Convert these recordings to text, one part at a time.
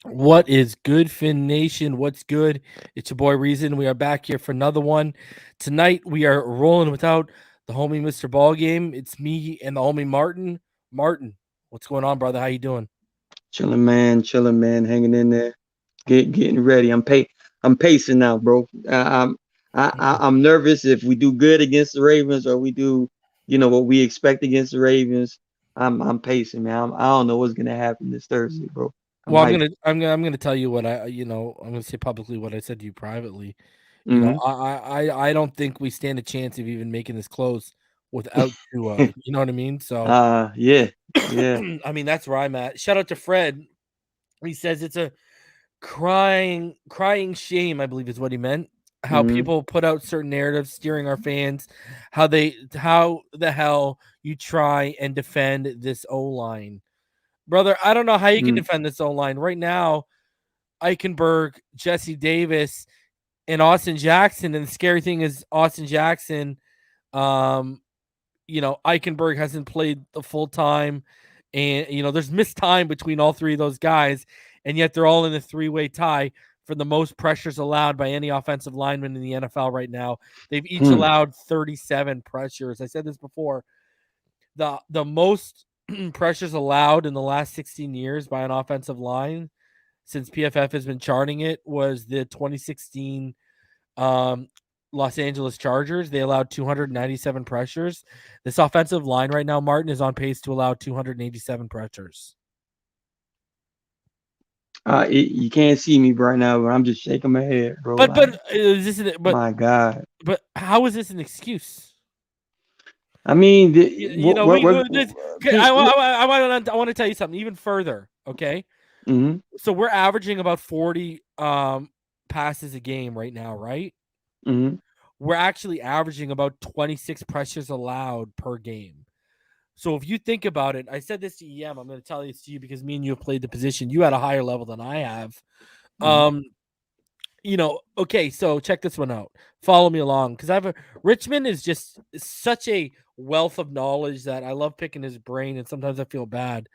What is good, Fin Nation? What's good? It's your boy Reason. We are back here for another one. Tonight we are rolling without the homie Mr. Ballgame. It's me and the homie Martin. Martin, what's going on, brother? How you doing? Chilling, man, hanging in there, getting ready. I'm pacing now, bro. I'm nervous if we do good against the Ravens or we do, what we expect against the Ravens. I'm pacing, man. I don't know what's gonna happen this Thursday, bro. I'm Well, hyped. I'm gonna tell you what I'm gonna say publicly what I said to you privately. Mm-hmm. I don't think we stand a chance of even making this close without Tua. You know what I mean? So, Yeah, yeah. I mean that's where I'm at. Shout out to Fred. He says it's a crying shame, I believe is what he meant. How Mm-hmm. people put out certain narratives steering our fans, how the hell you try and defend this O-line. Brother, I don't know how you can Mm-hmm. defend this O-line. Right now, Eichenberg, Jesse Davis, and Austin Jackson. And the scary thing is Austin Jackson, Eichenberg hasn't played the full time. And, there's missed time between all three of those guys. And yet they're all in a three-way tie for the most pressures allowed by any offensive lineman in the NFL right now. They've each allowed 37 pressures. I said this before. The most pressures allowed in the last 16 years by an offensive line since PFF has been charting it was the 2016 Los Angeles Chargers. They allowed 297 pressures. This offensive line right now, Martin, is on pace to allow 287 pressures. You can't see me right now, but I'm just shaking my head, bro. But is this My God. but how is this an excuse? I mean, I want to tell you something even further. Okay, mm-hmm. so we're averaging about 40 passes a game right now, right? Mm-hmm. We're actually averaging about 26 pressures allowed per game. So if you think about it, I said this to EM. I'm going to tell this to you because me and you have played the position. You had a higher level than I have. Mm-hmm. Okay, so check this one out. Follow me along because Richmond is just such a wealth of knowledge that I love picking his brain, and sometimes I feel bad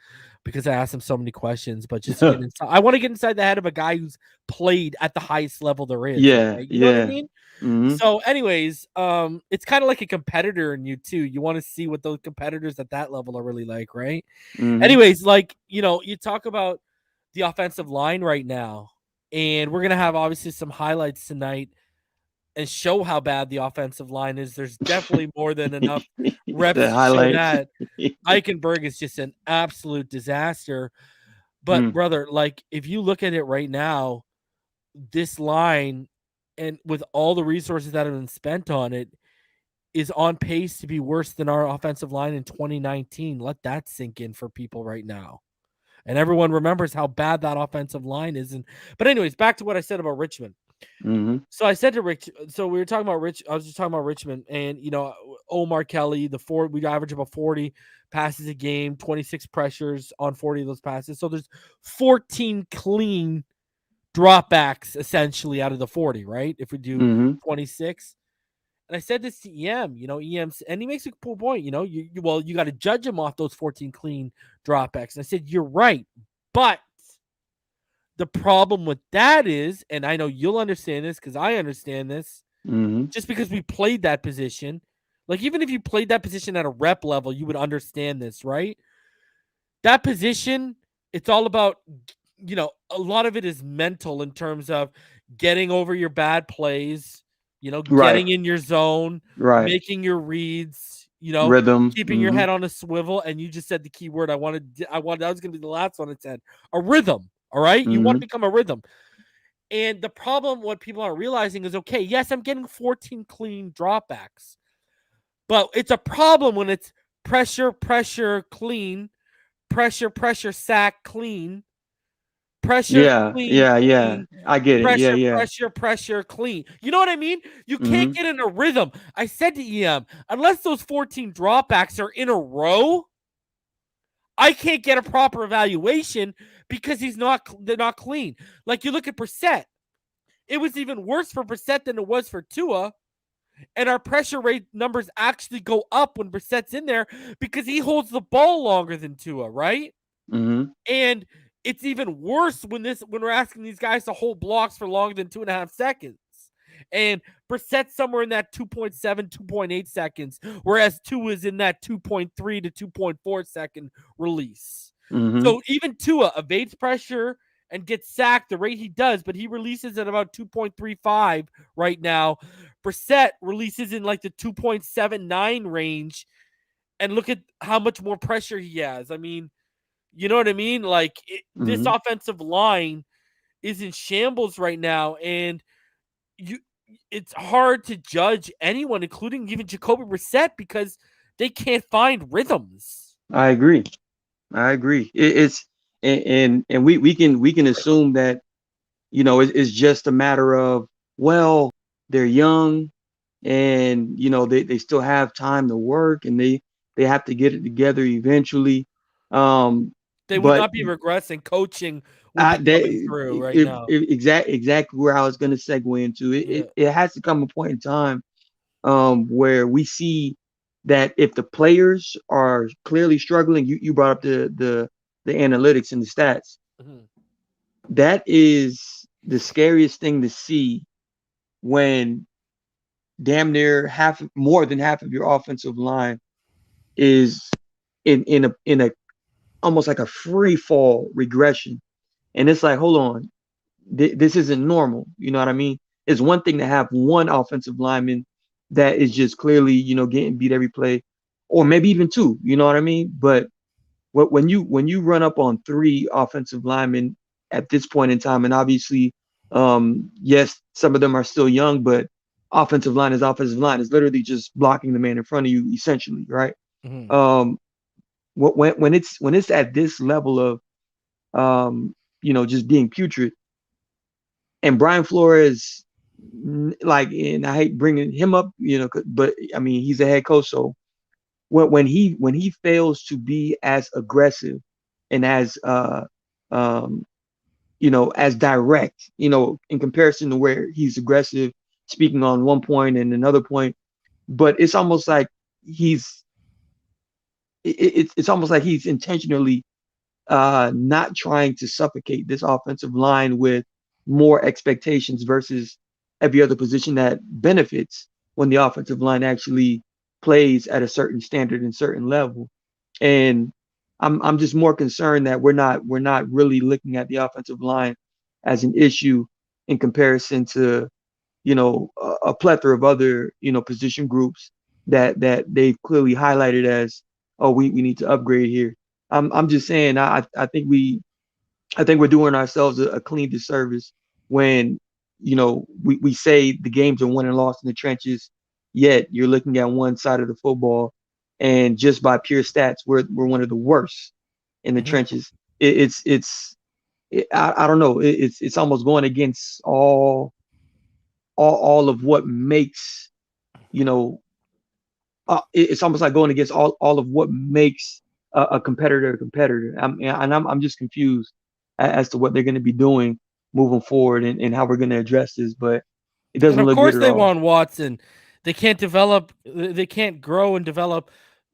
because I ask him so many questions. But just to get inside, I want to get inside the head of a guy who's played at the highest level there is. Yeah, Okay? You know what I yeah. mean? Mm-hmm. So, anyways, it's kind of like a competitor in you too. You want to see what those competitors at that level are really like, right? Mm-hmm. Anyways, you talk about the offensive line right now. And we're going to have obviously some highlights tonight and show how bad the offensive line is. There's definitely more than enough reps The to show highlights. that. Eichenberg is just an absolute disaster. But, Mm. brother, if you look at it right now, this line, and with all the resources that have been spent on it, is on pace to be worse than our offensive line in 2019. Let that sink in for people right now. And everyone remembers how bad that offensive line is. But anyways, back to what I said about Richmond. Mm-hmm. So I said to Rich, so we were talking about I was just talking about Richmond and, Omar Kelly, we average about 40 passes a game, 26 pressures on 40 of those passes. So there's 14 clean dropbacks essentially out of the 40, right? If we do Mm-hmm. 26. And I said this to EM, and he makes a cool point, you got to judge him off those 14 clean dropbacks. And I said, you're right. But the problem with that is, and I know you'll understand this because I understand this, Mm-hmm. just because we played that position, even if you played that position at a rep level, you would understand this, right? That position, it's all about, a lot of it is mental in terms of getting over your bad plays, Right, getting in your zone, right. making your reads, Rhythm. keeping your Mm-hmm. head on a swivel. And you just said the key word that was going to be the last one. It said a rhythm. All right. You want to Mm-hmm. become a rhythm. And the problem, what people aren't realizing is, okay, yes, I'm getting 14 clean dropbacks, but it's a problem when it's pressure, clean, pressure, sack, clean, pressure, Yeah, clean, yeah, yeah. clean, I get it. Yeah, yeah. pressure, clean. You know what I mean? You can't Mm-hmm. get in a rhythm. I said to EM, unless those 14 dropbacks are in a row, I can't get a proper evaluation because they're not clean. Like you look at Brissett, it was even worse for Brissett than it was for Tua. And our pressure rate numbers actually go up when Brissett's in there because he holds the ball longer than Tua, right? Mm-hmm. And it's even worse when we're asking these guys to hold blocks for longer than 2.5 seconds. And Brissett's somewhere in that 2.7, 2.8 seconds, whereas Tua is in that 2.3 to 2.4 second release. Mm-hmm. So even Tua evades pressure and gets sacked the rate he does, but he releases at about 2.35 right now. Brissett releases in like the 2.79 range, and look at how much more pressure he has. I mean, you know what I mean? Like this Mm-hmm. offensive line is in shambles right now, and it's hard to judge anyone, including even Jacoby Brissett, because they can't find rhythms. I agree. I agree. It's and we can assume that it's just a matter of, well, they're young, and they still have time to work, and they have to get it together eventually. Um, They would but not be regressing. Coaching would I be coming they through right if, now. if exactly where I was going to segue into it, Yeah. it has to come a point in time where we see that if the players are clearly struggling, you brought up the analytics and the stats. Mhm. That is the scariest thing to see when more than half of your offensive line is in a almost like a free fall regression, and it's like, hold on, this isn't normal. You know what I mean? It's one thing to have one offensive lineman that is just clearly getting beat every play, or maybe even two. You know what I mean? But when you run up on three offensive linemen at this point in time, and obviously, yes, some of them are still young, but offensive line is offensive line. It's literally just blocking the man in front of you, essentially, right? Mhm. Um, when it's at this level of just being putrid, and Brian Flores, like, and I hate bringing him up, but I mean he's a head coach, so when he fails to be as aggressive and um as direct, in comparison to where he's aggressive speaking on one point and another point, but it's almost like he's it's almost like he's intentionally not trying to suffocate this offensive line with more expectations versus every other position that benefits when the offensive line actually plays at a certain standard and certain level. And I'm just more concerned that we're not really looking at the offensive line as an issue in comparison to a plethora of other position groups that they've clearly highlighted as, oh, we need to upgrade here. I'm just saying, I think we're doing ourselves a clean disservice when we say the games are won and lost in the trenches, yet you're looking at one side of the football, and just by pure stats, we're one of the worst in the Mhm. trenches. I don't know. It's almost going against all of what makes you know it's almost like going against all of what makes a competitor a competitor. I'm just confused as to what they're going to be doing moving forward, and how we're going to address this, but it And doesn't of look good course at they all. want Watson. They can't develop. They can't grow and develop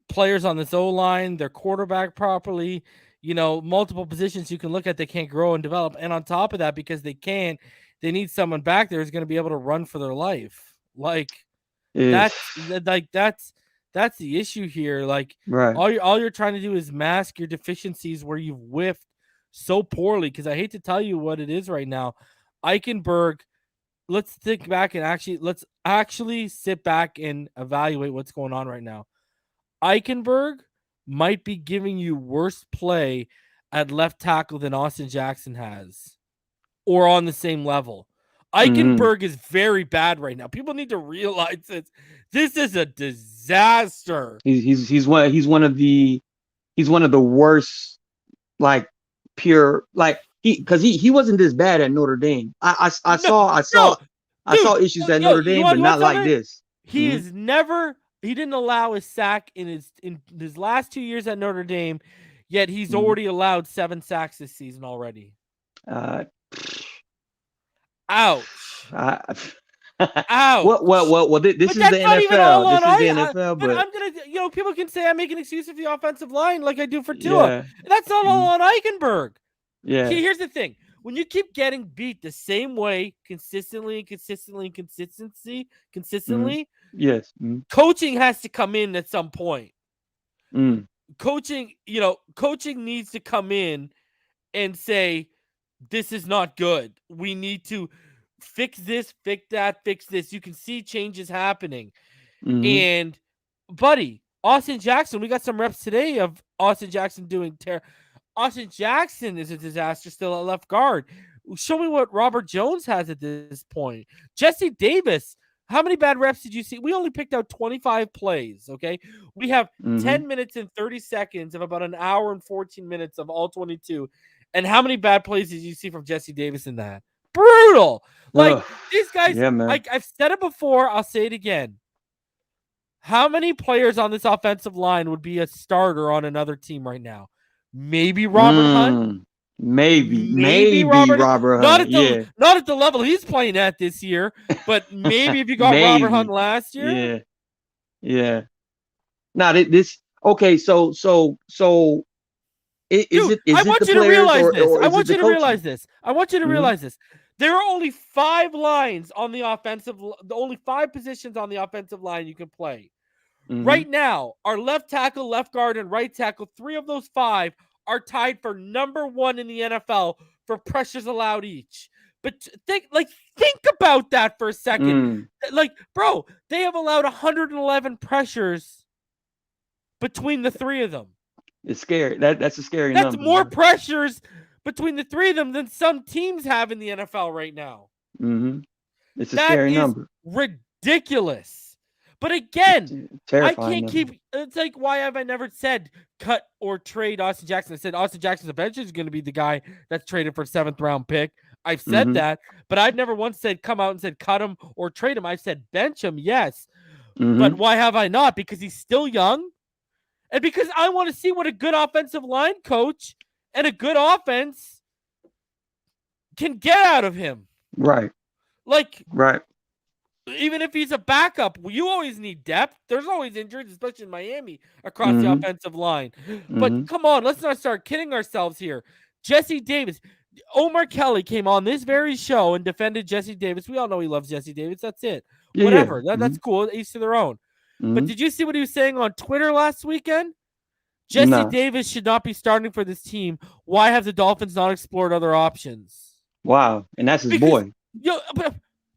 players on this O line. Their quarterback properly. Multiple positions you can look at. They can't grow and develop. And on top of that, because they can't, they need someone back there who's going to be able to run for their life. Like Is that's like that's the issue here. Like right. all you're trying to do is mask your deficiencies where you've whiffed so poorly. Because I hate to tell you what it is right now. Eichenberg, let's think back and let's actually sit back and evaluate what's going on right now. Eichenberg might be giving you worse play at left tackle than Austin Jackson has, or on the same level. Hmm. Eichenberg is very bad right now. People need to realize this. This is a disaster. He's one of the worst, like, pure, like, he wasn't this bad at Notre Dame. I No, saw I saw no, I dude. saw issues at Yo, Notre you Dame, want, but you want not like something? this. He Hmm. is never. He didn't allow a sack in his last 2 years at Notre Dame, yet he's Hmm. already allowed 7 sacks this season already. Uh, Ouch. I, Ouch. Well. This But is the that's not even all NFL. on This is the I. NFL. But But I'm gonna, people can say I make an excuse for the offensive line like I do for Tua. yeah, That's not all on Eichenberg. yeah. Here's the thing: when you keep getting beat the same way consistently, Yes. coaching has to come in at some point. Mm. Coaching needs to come in and say, this is not good. We need to fix this, fix that, fix this. You can see changes happening. And, buddy, Austin Jackson, we got some reps today of Austin Jackson doing Austin Jackson is a disaster still at left guard. Show me what Robert Jones has at this point. Jesse Davis, how many bad reps did you see? We only picked out 25 plays, okay? We have 10 minutes and 30 seconds of about an hour and 14 minutes of all 22. And how many bad plays did you see from Jesse Davis in that? Brutal. Like, these guys, yeah, man. like I've said it before, I'll say it again. How many players on this offensive line would be a starter on another team right now? Maybe Robert Hunt. Maybe Robert Hunt. Not at the level he's playing at this year, but maybe if you got Robert Hunt last year. Yeah. Now this okay. So I want you to realize this. I want you to realize this. I want you to realize this. There are only 5 lines on the offensive. Only 5 positions on the offensive line you can play. Right now, our left tackle, left guard, and right tackle, 3 of those 5 are tied for number 1 in the NFL for pressures allowed each. But think about that for a second. Like, bro, they have allowed 111 pressures between the 3 of them. It's scary. That's a scary number. That's more pressures between the 3 of them than some teams have in the NFL right now. It's a scary number. Ridiculous. But again, I can't number. it's like, why have I never said cut or trade Austin Jackson? I said Austin Jackson eventually is going to be the guy that's traded for a 7th round pick. I've said that, but I've never once said come out and said cut him or trade him. I've said bench him, yes. But why have I not? Because he's still young. And because I want to see what a good offensive line coach and a good offense can get out of him. Right. Even if he's a backup, you always need depth. There's always injuries, especially in Miami, across the offensive line. But come on, let's not start kidding ourselves here. Jesse Davis, Omar Kelly came on this very show and defended Jesse Davis. We all know he loves Jesse Davis. That's it. Whatever. That's cool. Each to their own. But did you see what he was saying on Twitter last weekend? Jesse Davis should not be starting for this team. Why have the Dolphins not explored other options? Wow. And that's his boy.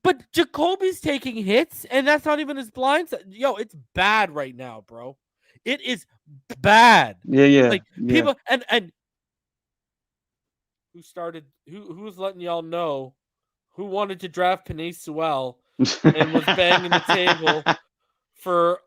But Jacoby's taking hits, and that's not even his blind side. It's bad right now, bro. It is bad. Yeah. Like, people and who's letting y'all know who wanted to draft Penei Sewell and was banging the table for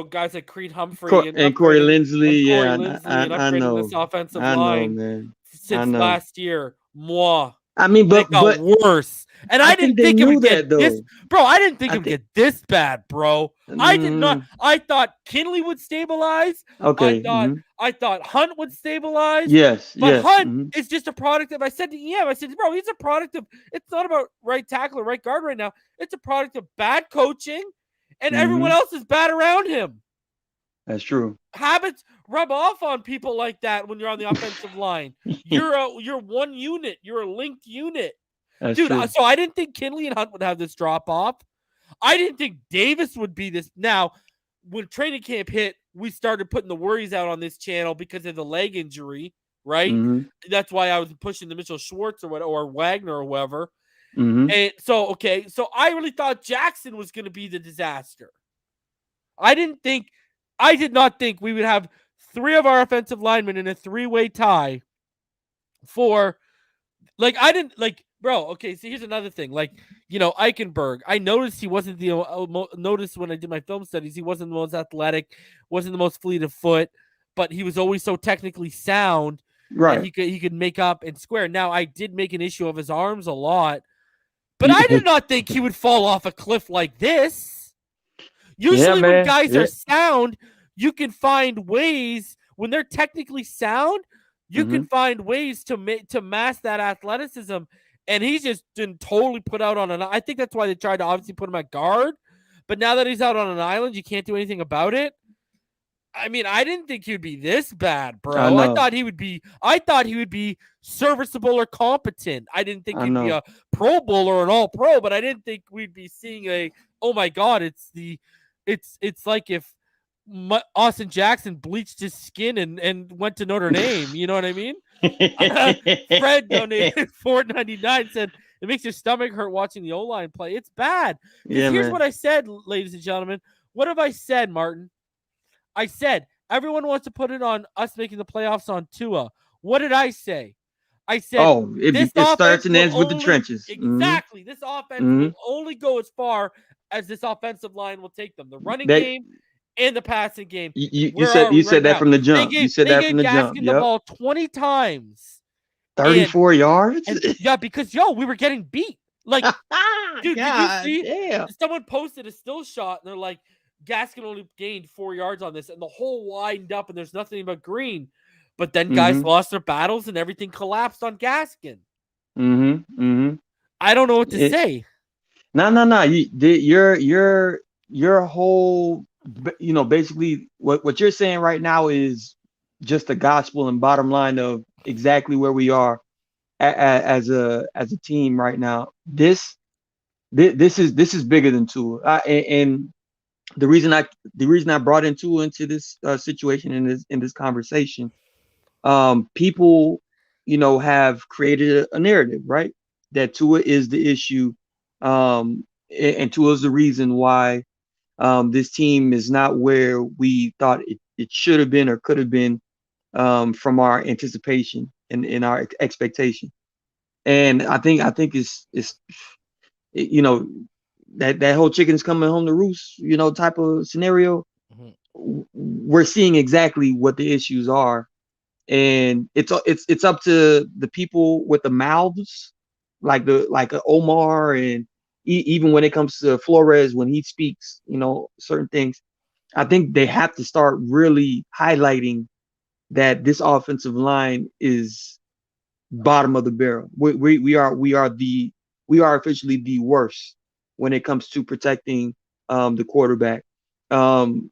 guys like Creed Humphrey and Corey Linsley. And upgrading this offensive line man. Since last year. Moi. I mean, but worse. And I didn't think it would get this, bro. I didn't think it would get this bad, bro. I did not. I thought Kinley would stabilize. Okay. I thought Hunt would stabilize. Yes. But Hunt is just a product of. I said to EM, bro, he's a product of. It's not about right tackle or right guard right now. It's a product of bad coaching, and everyone else is bad around him. That's true. Habits rub off on people like that when you're on the offensive line. You're one unit. You're a linked unit. That's dude. True. So I didn't think Kinley and Hunt would have this drop off. I didn't think Davis would be this. Now, when training camp hit, we started putting the worries out on this channel because of the leg injury, right? That's why I was pushing the Mitchell Schwartz or Wagner or whoever. And so I really thought Jackson was going to be the disaster. I did not think we would have 3 of our offensive linemen in a 3-way tie for, bro, okay, so here's another thing. Eichenberg, I noticed he wasn't noticed when I did my film studies, he wasn't the most athletic, wasn't the most fleet of foot, but he was always so technically sound. Right. He could make up and square. Now, I did make an issue of his arms a lot, but I did not think he would fall off a cliff like this. Usually when guys are sound, you can find ways when they're technically sound, you can find ways to mask that athleticism and he's just been totally put out on an. I think that's why they tried to obviously put him at guard, but now that he's out on an island, you can't do anything about it. I mean, I didn't think he would be this bad, I bro. I know. thought he would be. I thought he would be serviceable or competent. I didn't think I he'd be know. a Pro Bowl or an All Pro, but I didn't think we'd be seeing a. Oh my God! It's like if Austin Jackson bleached his skin and went to Notre Dame. You know what I mean? Fred donated $4.99. Said it makes your stomach hurt watching the O line play. It's bad. Because Yeah, here's man. what I said, ladies and gentlemen. What have I said, Martin? I said everyone wants to put it on us making the playoffs on Tua. What did I say? I said Oh, this it starts offense and will ends with the only trenches. exactly this offense Hmm. will only go as far as this offensive line will take them. The running That game and the passing game. you Where said are you we right said that now? from the They jump. You gave said they that from gave the jump. Gaskin the Yep. ball 20 times. And 34 yards. and yeah, because we were getting beat. Like, dude, did you God see? damn. Someone posted a still shot, and they're like, Gaskin only gained 4 yards on this, and the hole widened up, and there's nothing but green. But then guys Mm-hmm. lost their battles, and everything collapsed on Gaskin. Mm-hmm. Mm-hmm. I don't know what to say. No. Your whole, basically what you're saying right now is just the gospel and bottom line of exactly where we are as a team right now. This is bigger than Tua. And the reason I brought in Tua into this situation in this conversation, people, have created a narrative, right? That Tua is the issue, and Tua is the reason why this team is not where we thought it should have been or could have been, from our anticipation and our expectation. And I think you know that whole chickens coming home to roost, type of scenario. Mhm. We're seeing exactly what the issues are, and it's up to the people with the mouths, like a Omar, and even when it comes to Flores when he speaks, certain things. I think they have to start really highlighting that this offensive line is bottom of the barrel. We are officially the worst when it comes to protecting the quarterback. Um,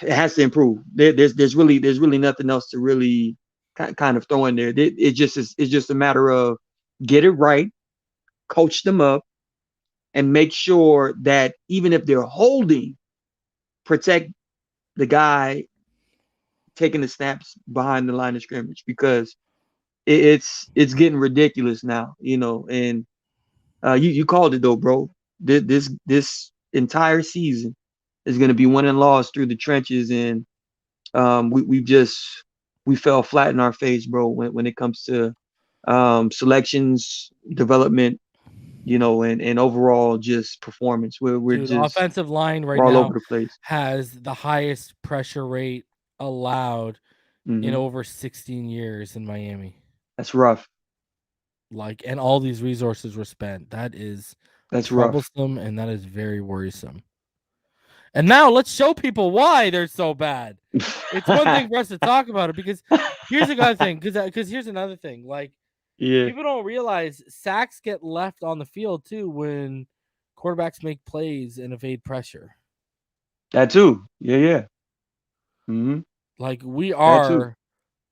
it has to improve. There's really nothing else to really kind of throw in there. It's just a matter of get it right, coach them up, and make sure that even if they're holding, protect the guy taking the snaps behind the line of scrimmage, because it's getting ridiculous now, and you called it though, bro. This entire season is going to be win and loss through the trenches, and we fell flat in our face, bro, when it comes to selections, development, and overall just performance. Dude, offensive line right We're all now over the place. has the highest pressure rate allowed in Hmm. over 16 years in Miami. That's rough. Like, and all these resources were spent. That is That's rough. troublesome, and that is very worrisome. And now let's show people why they're so bad. It's one thing for us to talk about it, because here's another thing. Because here's another thing. Like, Yeah, people don't realize sacks get left on the field too when quarterbacks make plays and evade pressure. that too. Yeah. Hmm. Like, we That too. are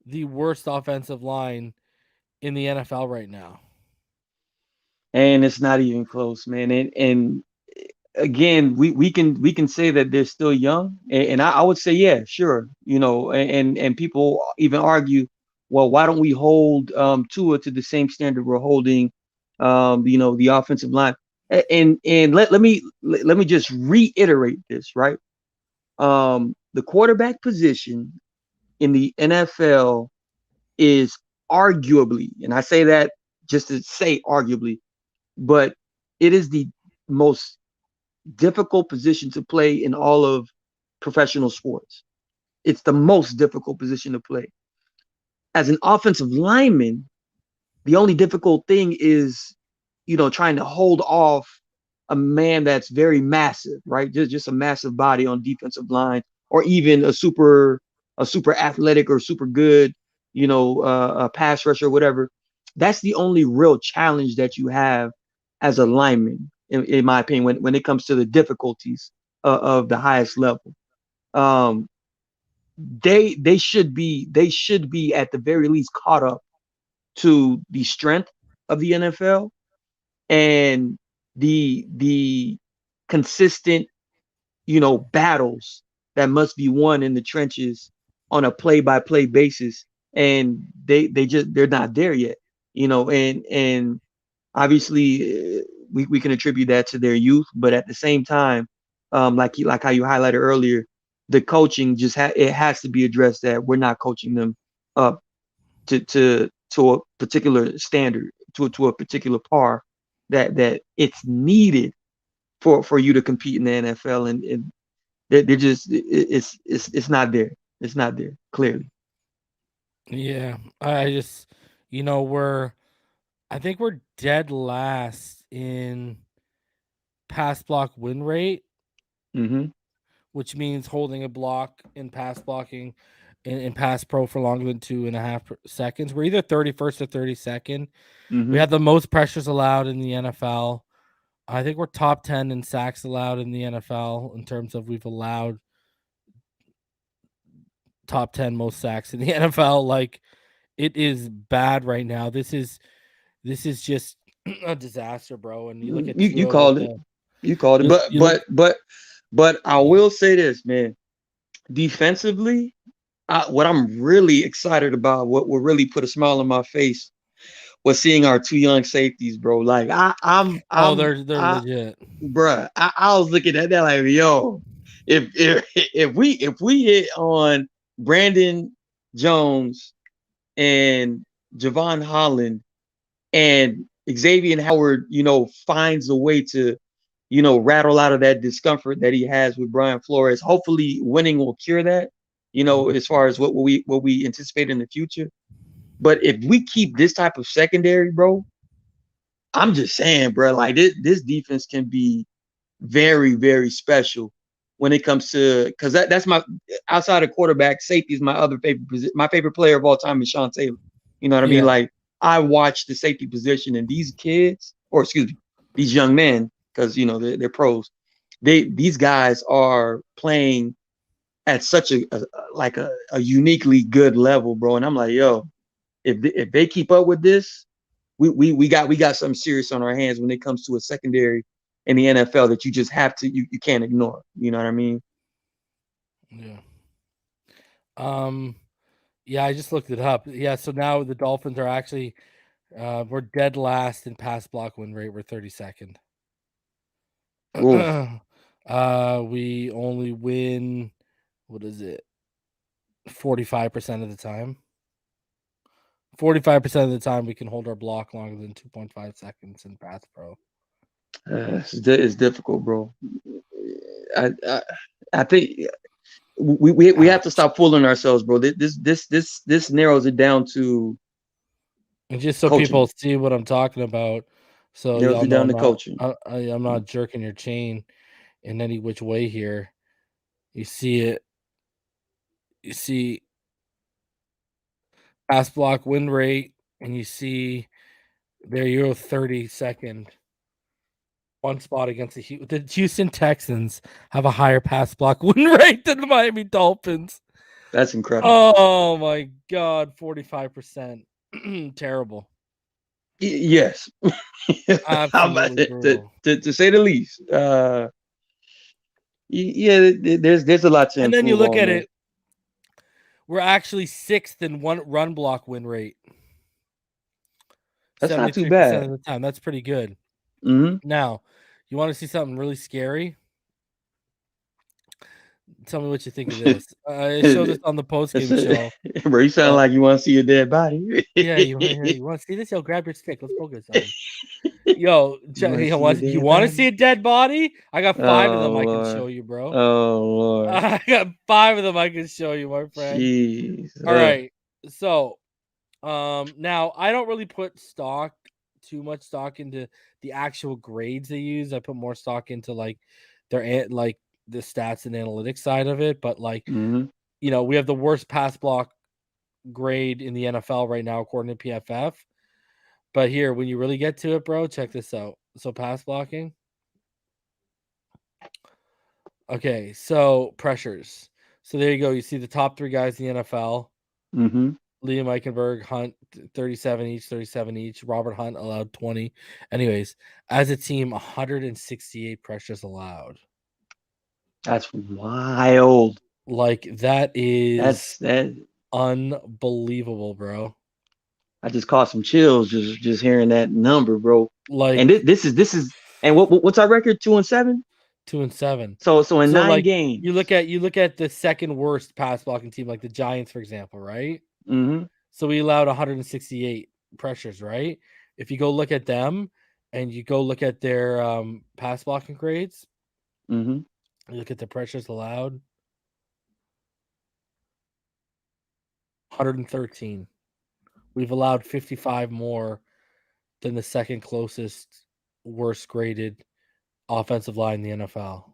the worst offensive line in the NFL right now. And it's not even close, man. And again, we can say that they're still young, and I would say, yeah, sure, and people even argue, well, why don't we hold Tua to the same standard we're holding, the offensive line? And let me just reiterate this, right? The quarterback position in the NFL is arguably, and I say that just to say arguably, but it is the most difficult position to play in all of professional sports. It's the most difficult position to play. As an offensive lineman, the only difficult thing is, trying to hold off a man that's very massive, right? Just a massive body on defensive line, or even a super athletic or super good, a pass rusher or whatever. that's the only real challenge that you have as a lineman, in my opinion, when it comes to the difficulties of the highest level. Um, they should be at the very least caught up to the strength of the NFL and the consistent, battles that must be won in the trenches on a play by play basis. And they're not there yet, and obviously we can attribute that to their youth, but at the same time, like how you highlighted earlier, the coaching it has to be addressed that we're not coaching them up to a particular standard, to a particular par that it's needed for you to compete in the NFL, and they're just it's not there. It's not there clearly. Yeah, I just, I think we're dead last in pass block win rate, Mm-hmm. which means holding a block in pass blocking in pass pro for longer than 2.5 seconds. We're either 31st or 32nd. We Mm-hmm. have the most pressures allowed in the NFL. I think we're top 10 in sacks allowed in the NFL in terms of we've allowed top 10 most sacks in the NFL. Like, it is bad right now. This is just a disaster, bro. And you look at You two of like called it. You called it. you, But you look but I will say this, man. Defensively, what I'm really excited about, what will really put a smile on my face, was seeing our two young safeties, bro. Like they're I legit. bruh, I was looking at that like, yo, if we hit on Brandon Jones and Javon Holland and Xavier Howard, finds a way to, rattle out of that discomfort that he has with Brian Flores. Hopefully, winning will cure that. As far as what we anticipate in the future. But if we keep this type of secondary, bro, I'm just saying, bro, like this defense can be very, very special when it comes to, because that's my, outside of quarterback, safety is my other favorite position. My favorite player of all time is Sean Taylor. You know what I mean? Yeah. Like, I watch the safety position, and these kids, or excuse me, these young men, because they're pros. These guys are playing at such a uniquely good level, bro. And I'm like, yo, if they keep up with this, we got something serious on our hands when it comes to a secondary in the NFL that you just have to you can't ignore. You know what I mean? Yeah. Yeah, I just looked it up. Yeah, so now the Dolphins are actually we're dead last in pass block win rate. We're 32nd. Oof. We only win, what is it? 45% of the time. 45% of the time we can hold our block longer than 2.5 seconds in pass pro. It's difficult, bro. I think we have to Ouch. stop fooling ourselves, bro. This narrows it down to And just so coaching. people see what I'm talking about, so Narrows y'all it know down to coaching. I'm not jerking your chain in any which way here. You see it. You see pass block win rate, and you see there you go, 32nd. One spot against the Houston Texans have a higher pass block win rate than the Miami Dolphins. That's incredible. Oh my god, 45%. Terrible. Yes. Absolutely brutal. To say the least. Yeah, there's a lot to And then you improve look on, at man. it, we're actually 6th in one run block win rate. That's not too 73% bad. of the time. That's pretty good. Mm-hmm. Now, you want to see something really scary? Tell me what you think of this. I showed this on the post-game show. Bro, you sound like you want to see a dead body. Yeah, you want to see this? Yo, grab your stick. Let's go get some. Yo, You want to you see a want dead to see body? a dead body? I got 5 of Oh them I can show Lord. you, bro. Oh Lord. I got 5 of them I can show you, my friend. Jeez. All right. So, now I don't really put too much stock into the actual grades they use. I put more stock into like their like the stats and analytics side of it, but like, Mm-hmm. we have the worst pass block grade in the NFL right now according to PFF. But here, when you really get to it, bro, check this out. So pass blocking. Okay, so pressures. So there you go. You see the top 3 guys in the NFL. Mm-hmm. Liam Eichenberg, Hunt, 37 each. Robert Hunt allowed 20. Anyways, as a team, 168 pressures allowed. That's wild. Like, that is That. unbelievable, bro. I just caught some chills just hearing that number, bro. And Like, this is and what's our record? 2-7. 2-7. So in So 9 like games. you look at the second worst pass blocking team, like the Giants, for example, right? Mm-hmm. So we allowed 168 pressures, right? If you go look at them and you go look at their pass blocking grades, Mm-hmm. you look at the pressures allowed, 113. We've allowed 55 more than the second closest worst graded offensive line in the NFL.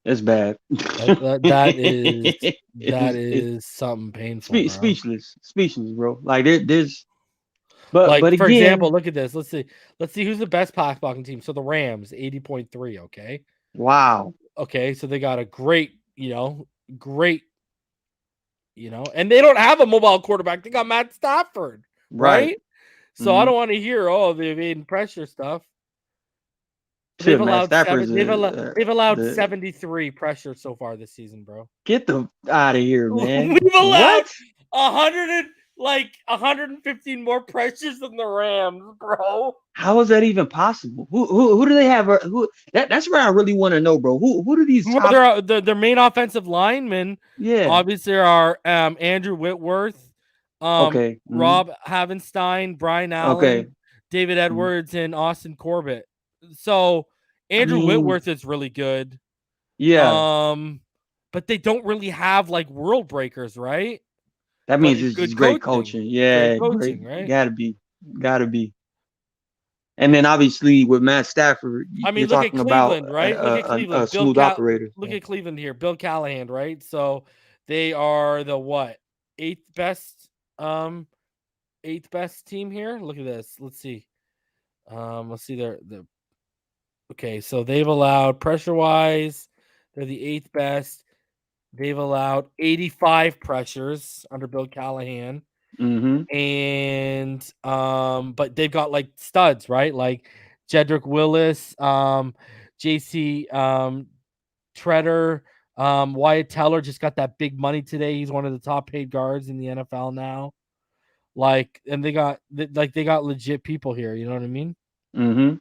It's bad. That It's is something painful, bro. speechless, bro. Like there's but Like, for again, example, look at this. Let's see who's the best pass blocking team. So the Rams, 80.3. Okay. wow. Okay. So they got a great, and they don't have a mobile quarterback. They got Matt Stafford, Right. right? So I Mm-hmm. don't want to hear, they've made pressure stuff. They've Shit, Matt allowed Stafford's they've allowed the 73 pressures so far this season, bro. get them out of here, man. We've allowed What? 115 more pressures than the Rams, bro. How is that even possible? Who do they have? That's where I really want to know, bro. Who do these Who top? are their main offensive linemen? Yeah. Obviously are Andrew Whitworth, Okay. Rob Havenstein, Brian Okay. Allen, David Mhm. Edwards, and Austin Corbett. So Andrew Whitworth is really good. Yeah. But they don't really have like world breakers, right? That But means it's it's good just great coaching. coaching. Great Yeah, great. coaching, right? Gotta be. And then obviously with Matt Stafford, I you're mean, look at talking about Cleveland, right? Look at a Cleveland. smooth operator. Look at Cleveland here. Bill Callahan, right? So they are the what? Eighth best team here. Look at this. Let's see. Let's see the okay, so they've allowed pressure wise, they're the 8th best. They've allowed 85 pressures under Bill Callahan. Mm-hmm. And but they've got like studs, right? Like Jedrick Willis, JC Treader, Wyatt Teller just got that big money today. He's one of the top paid guards in the NFL now. Like, and they got legit people here, you know what I mean? Mm-hmm.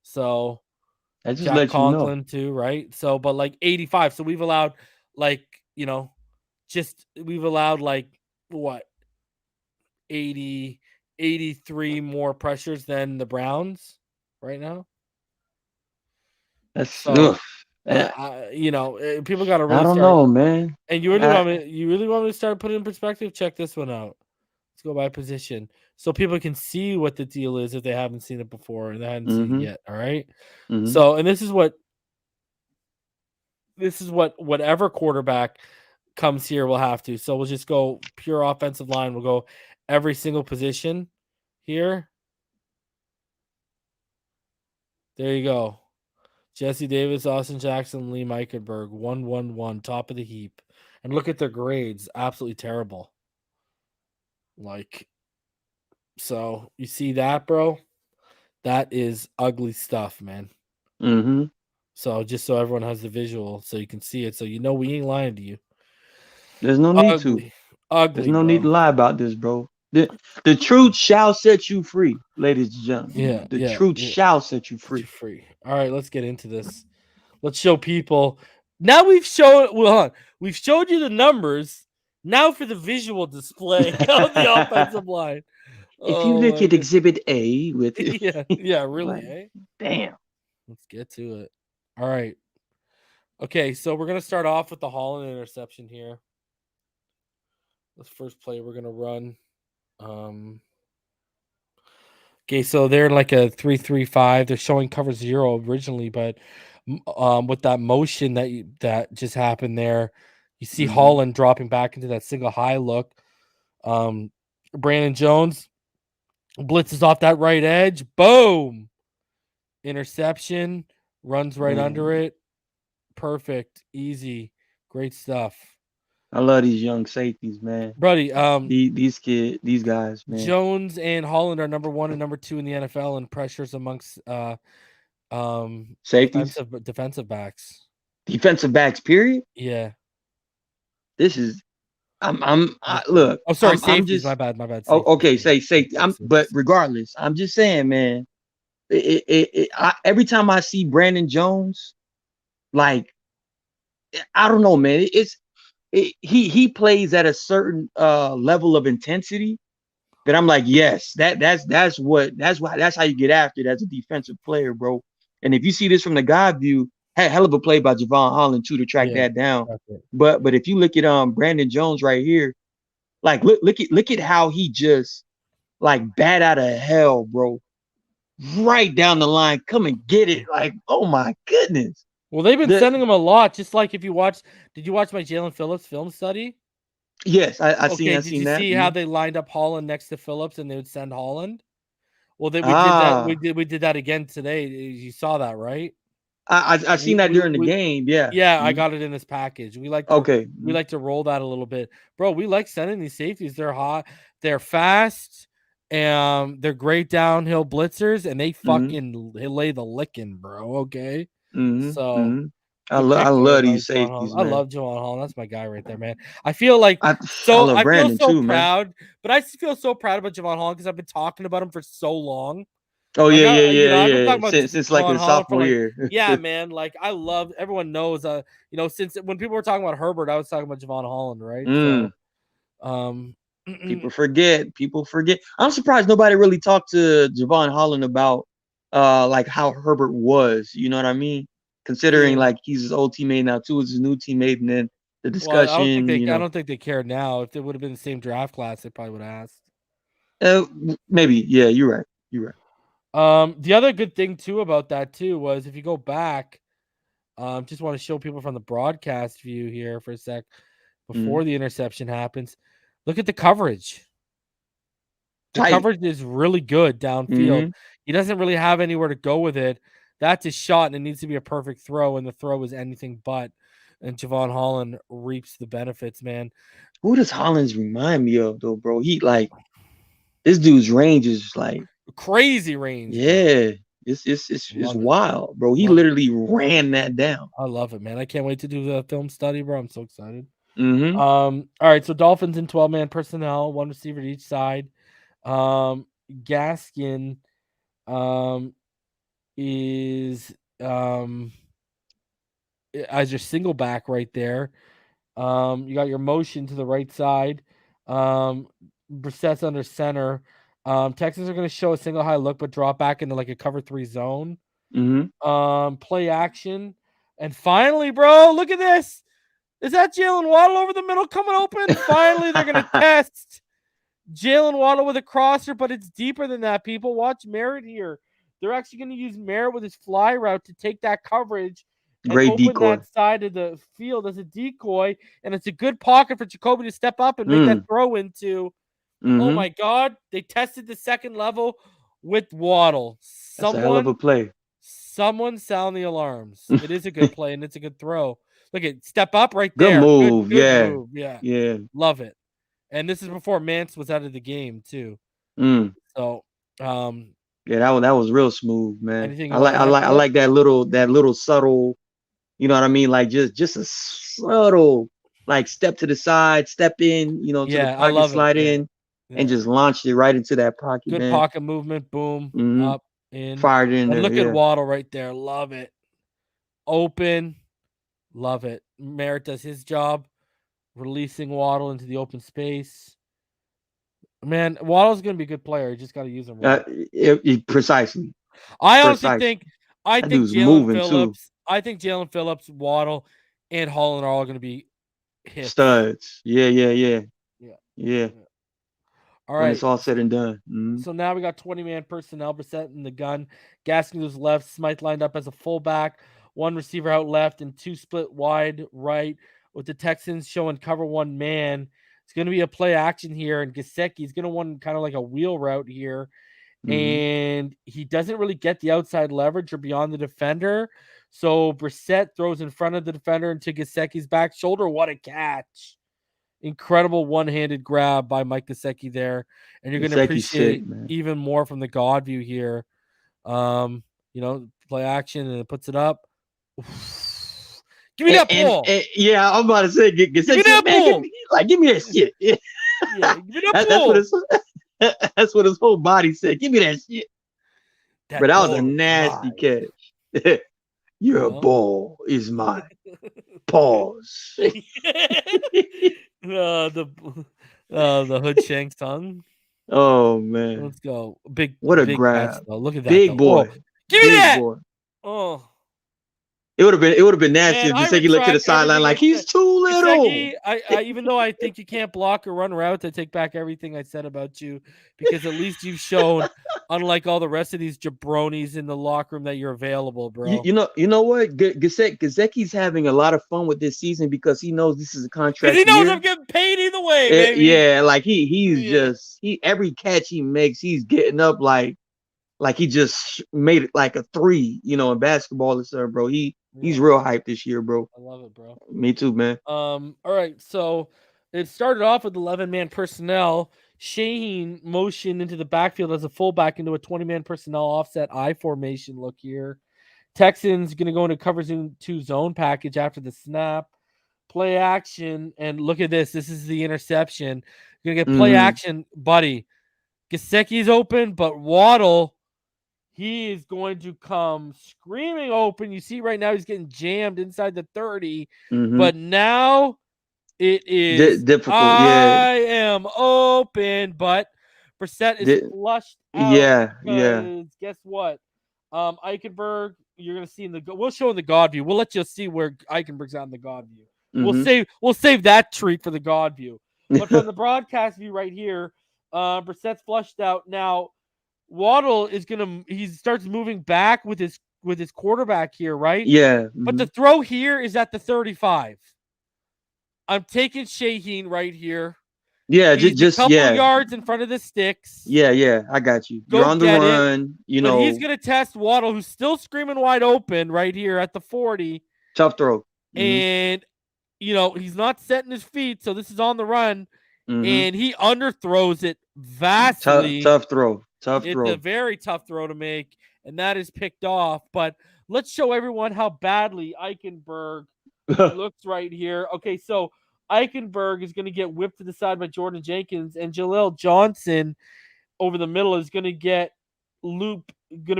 So That just Jack lets you know. Conklin too, right? So but like 85. So we've allowed like, we've allowed like what, 80, 83 more pressures than the Browns right now. That's So, I people got to really don't start. know, man. And you really want me to start putting in perspective? Check this one out. Let's go by position so people can see what the deal is if they haven't seen it before and they haven't seen it yet. All right. Mm-hmm. So, and this is what whatever quarterback comes here will have to. So we'll just go pure offensive line. We'll go every single position here. There you go. Jesse Davis, Austin Jackson, Lee Eichenberg, 1-1-1, top of the heap. And look at their grades. Absolutely terrible. Like, so you see that, bro? That is ugly stuff, man. Mm-hmm. So just so everyone has the visual so you can see it. So you know we ain't lying to you. There's no need to. Ugly, There's no bro. need to lie about this, bro. The truth shall set you free, ladies and gentlemen. The truth shall set you free. All right, let's get into this. Let's show people. Now we've showed you the numbers. Now for the visual display of the offensive line. If you look at Exhibit A with really, like, damn. Let's get to it. All right. Okay, so we're gonna start off with the Holland interception here. This first play we're gonna run. Okay, so they're like a 3-3-5. They're showing cover 0 originally, but with that motion that just happened there, you see Holland dropping back into that single high look. Brandon Jones blitzes off that right edge. Boom. Interception. Runs right under Man, it. Perfect. Easy. Great stuff. I love these young safeties, man. Buddy, These guys, man. Jones and Holland are number 1 and number 2 in the NFL in pressures amongst Safeties, defensive backs. defensive backs. Period. Yeah. This is. Look. Oh, sorry, I'm safeties. just. My bad. Oh, Safeties. okay. Say safety. But regardless, I'm just saying, man. Every time I see Brandon Jones, like, I don't know, man. He plays at a certain level of intensity that I'm like, yes, that's how you get after it as a defensive player, bro. And if you see this from the God view, hell of a play by Javon Holland too to track that down. But if you look at Brandon Jones right here, like look at how he just like bat out of hell, bro. Right down the line, come and get it. Like, oh my goodness. Well, they've been sending him a lot. Just like if you watch, did you watch my Jalen Phillips film study? Yes, I seen that. Did you see how they lined up Holland next to Phillips and they would send Holland? Well, we did that. We did that again today. You saw that, right? I seen that during the game. Yeah. Yeah, I got it in this package. We like to roll that a little bit, bro. We like sending these safeties. They're hot. They're fast. And they're great downhill blitzers, and they fucking lay the licking, bro. Okay. So I love these safeties, man. I love Javon Holland. That's my guy right there, man. I feel like I feel so proud, but I feel so proud about Javon Holland because I've been talking about him for so long. Oh, like, yeah. I've been talking about since like his sophomore year. Yeah, man. Like I love. Everyone knows. Since when people were talking about Herbert, I was talking about Javon Holland, right? So, People forget. I'm surprised nobody really talked to Javon Holland about like how Herbert was. You know what I mean? Considering like he's his old teammate now too, is his new teammate, and then the discussion. I don't think they care now. If it would have been the same draft class, they probably would have asked. Maybe. Yeah, you're right. The other good thing too about that too was if you go back, just want to show people from the broadcast view here for a sec before the interception happens. Look at the coverage. The coverage is really good downfield. He doesn't really have anywhere to go with it. That's his shot, and it needs to be a perfect throw, and the throw is anything but. And Javon Holland reaps the benefits, man. Who does Hollins remind me of, though, bro? He like this dude's range is like crazy range. Yeah, bro. It's wild, bro. He literally ran that down. I love it, man. I can't wait to do the film study, bro. I'm so excited. All right, so Dolphins in 12-man personnel, one receiver to each side. Gaskin is as your single back right there. You got your motion to the right side. Brissett's under center. Texans are going to show a single high look, but drop back into like a cover 3 zone. Play action. And finally, bro, look at this. Is that Jalen Waddle over the middle coming open? Finally, they're going to test Jalen Waddle with a crosser, but it's deeper than that, people. Watch Merritt here. They're actually going to use Merritt with his fly route to take that coverage and open that side of the field as a decoy, and it's a good pocket for Jacoby to step up and make that throw into. Oh, my God. They tested the second level with Waddle. That's a hell of a play. Someone sound the alarms. It is a good play, and it's a good throw. Look at step up right there. Good move. Good move. Yeah. Love it. And this is before Mance was out of the game too. So, yeah, that was real smooth, man. I like that little subtle, you know what I mean? Like just a subtle like step to the side, step in, to the pocket, slide in, and just launched it right into that pocket. Good pocket movement, boom, up, in, fired in there. Look at Waddle right there. Love it. Open. Love it. Merritt does his job, releasing Waddle into the open space. Man, Waddle's going to be a good player. You just got to use him right. Precisely. I honestly think Jalen Phillips. I think Jalen Phillips, Waddle, and Holland are all going to be hits. Studs. Yeah. All right. When it's all said and done. So now we got 20-man personnel, Brissett in the gun. Gaskin goes left. Smythe lined up as a fullback. One receiver out left and 2 split wide right, with the Texans showing cover 1 man. It's going to be a play action here, and Gesicki's going to want kind of like a wheel route here. And he doesn't really get the outside leverage or beyond the defender. So Brissett throws in front of the defender into Gesicki's back shoulder. What a catch. Incredible one-handed grab by Mike Gesicki there. And you're going to appreciate even more from the God view here. Play action, and it puts it up. Give me that ball. Yeah, I'm about to say, give me that ball. Give me that shit. Yeah, give me that ball. That's what his whole body said. Give me that shit. But that was a nasty catch. Your ball is mine. Pause. The hood shank tongue. Oh man. Let's go. What a grab. Catch, look at that. Big boy. Oh, give me that. Boy. Oh. It would have been nasty if Gesicki looked to the sideline like he's too little. I even though I think you can't block or run routes, I take back everything I said about you, because at least you've shown, unlike all the rest of these jabronis in the locker room, that you're available, bro. You know what? Gesicki's having a lot of fun with this season because he knows this is a contract. He knows I'm getting paid either way, baby. Yeah, like he's every catch he makes, he's getting up like he just made it like a 3, in basketball and stuff, bro. He's real hyped this year, bro. I love it, bro. Me too, man. All right. So it started off with 11-man personnel. Shaheen motioned into the backfield as a fullback into a 20-man personnel offset I formation look here. Texans going to go into cover 2 zone package after the snap. Play action, and look at this. This is the interception. You're going to get play action, buddy. Gesicki's open, but Waddle, he is going to come screaming open. You see right now he's getting jammed inside the 30, but now it is difficult. I am open, but Brissett is flushed out. Yeah. Guess what? Eichenberg, you're going to see we'll show in the God view. We'll let you see where Eichenberg's on the God view. We'll save that treat for the God view. But from the broadcast view right here, Brissett's flushed out. Now, Waddle he starts moving back with his quarterback here, right? Yeah. But the throw here is at the 35. I'm taking Shaheen right here. Yeah, He's just a couple yards in front of the sticks. Yeah, I got you. You're on the run, But he's gonna test Waddle, who's still screaming wide open right here at the 40. Tough throw. And he's not setting his feet, so this is on the run. And he underthrows it vastly. Tough throw. It's a very tough throw to make, and that is picked off. But let's show everyone how badly Eichenberg looks right here. Okay, so Eichenberg is going to get whipped to the side by Jordan Jenkins, and Jaleel Johnson over the middle is going to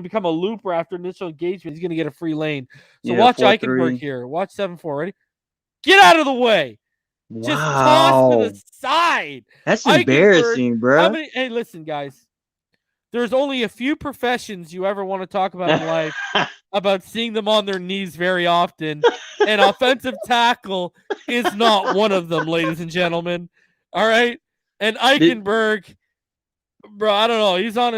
become a looper after initial engagement. He's going to get a free lane. So watch Eichenberg here. Watch 7-4. Ready? Get out of the way. Wow. Just toss to the side. That's embarrassing, bro. Hey, listen, guys. There's only a few professions you ever want to talk about in life about seeing them on their knees very often. And offensive tackle is not one of them, ladies and gentlemen. All right? And Eichenberg, bro, I don't know. He's on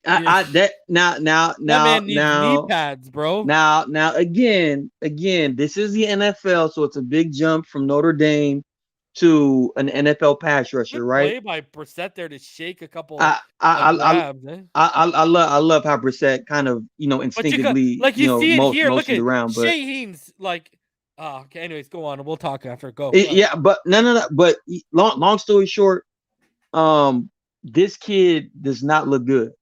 that man needs knee pads, bro. Now, again, this is the NFL, so it's a big jump from Notre Dame to an NFL pass rusher, right? Play by Brissett there to shake a couple. I love how Brissett kind of instinctively see it here. Look at around, but Shaheen's like. Oh, okay. Anyways, go on. We'll talk after. Go. Yeah, but no. But long story short, this kid does not look good.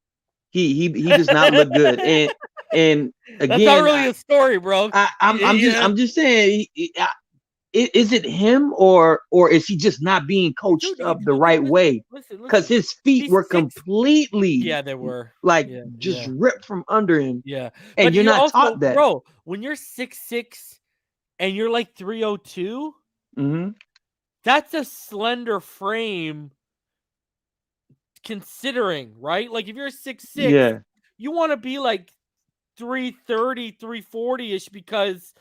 He does not look good, and again, that's not really a story, bro. I'm just saying. Is it him or is he just not being coached up the right way? Because his feet were completely they were just ripped from under him. Yeah, and but you're not taught that, bro. When you're 6'6" and you're like 302, that's a slender frame. Considering, right? Like if you're 6'6", you want to be like 330, 340-ish because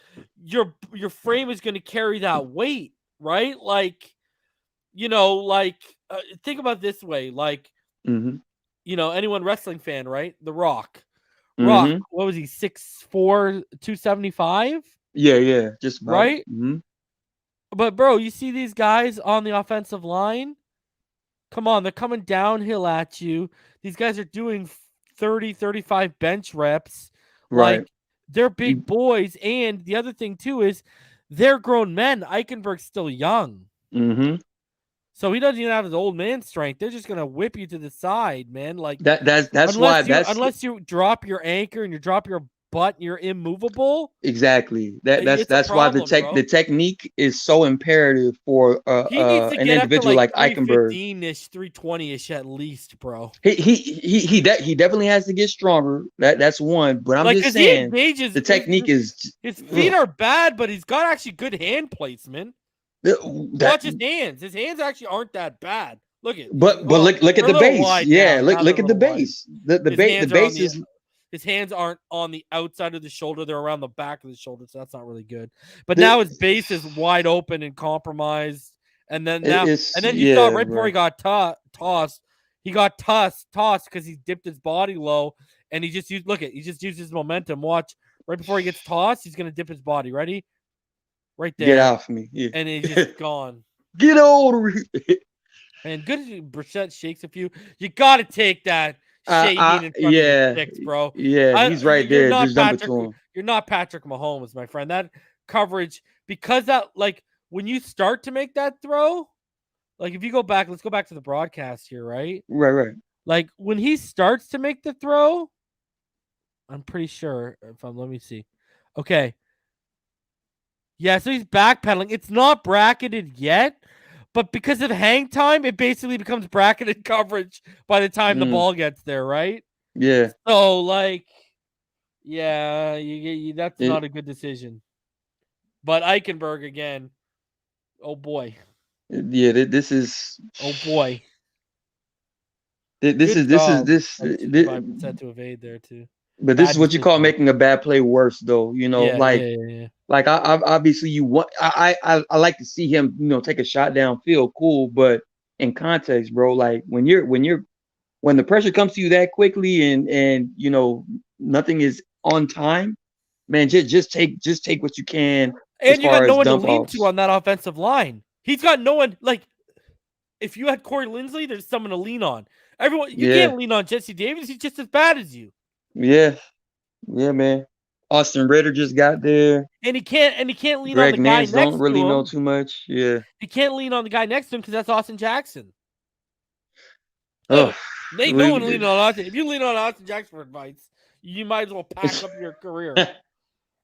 your frame is going to carry that weight, right? Like, think about it this way. Like, anyone wrestling fan, right? The Rock. What was he, 6'4", 275? Yeah, just about. Right? But bro, you see these guys on the offensive line? Come on, they're coming downhill at you. These guys are doing 30, 35 bench reps. Right. Like, they're big boys. And the other thing, too, is they're grown men. Eichenberg's still young. Mm-hmm. So he doesn't even have his old man strength. They're just going to whip you to the side, man. Like, That's why unless you drop your anchor and you drop your butt and you're immovable. exactly It's a why problem, bro. the technique is so imperative for He needs to an get up to individual like like Eichenberg. 315-ish, 320-ish at least, bro. He definitely has to get stronger. That's one. But I'm Like, just cause he saying engages, the technique is his feet are bad, but he's got actually good hand placement. Watch his hands. His hands actually aren't that bad. Look at, but look at the base. Yeah, look at the base. The base is. His hands aren't on the outside of the shoulder; they're around the back of the shoulder, so that's not really good. But now his base is wide open and compromised. And then you saw right before he got tossed, he got tossed because he dipped his body low, and he just used his momentum. Watch right before he gets tossed, he's gonna dip his body. Ready? Right there. Get off me. Yeah. And he's just gone. Get over here. And good Brissett shakes a few. You got to take that shading in front of the sticks, bro. Yeah, he's right there. Just dump it to him. You're not Patrick Mahomes, my friend. That coverage, because that, like, when you start to make that throw, like, if you go back, let's go back to the broadcast here, right? Right. Like, when he starts to make the throw, I'm pretty sure, let me see. Okay. Yeah, so he's backpedaling. It's not bracketed yet, but because of hang time, it basically becomes bracketed coverage by the time the ball gets there, right? Yeah. So, like, yeah, that's not a good decision. But Eichenberg again, oh boy. Yeah, this is. Oh boy. This is 5% to evade there too. But this is what you call making a bad play worse, though. You know, yeah. Like I obviously you want I like to see him, take a shot downfield, cool. But in context, bro, like when the pressure comes to you that quickly and nothing is on time, man, just take what you can. And you got no one to lean to on that offensive line. He's got no one. Like, if you had Corey Linsley, there's someone to lean on. Everyone, you can't lean on Jesse Davis. He's just as bad as you. Yeah, man. Austin Ritter just got there, and he can't lean Greg on the guy Nance next don't really to him. know too much. Yeah, he can't lean on the guy next to him because that's Austin Jackson. Oh, they no one lean on Austin. If you lean on Austin Jackson for advice, you might as well pack up your career.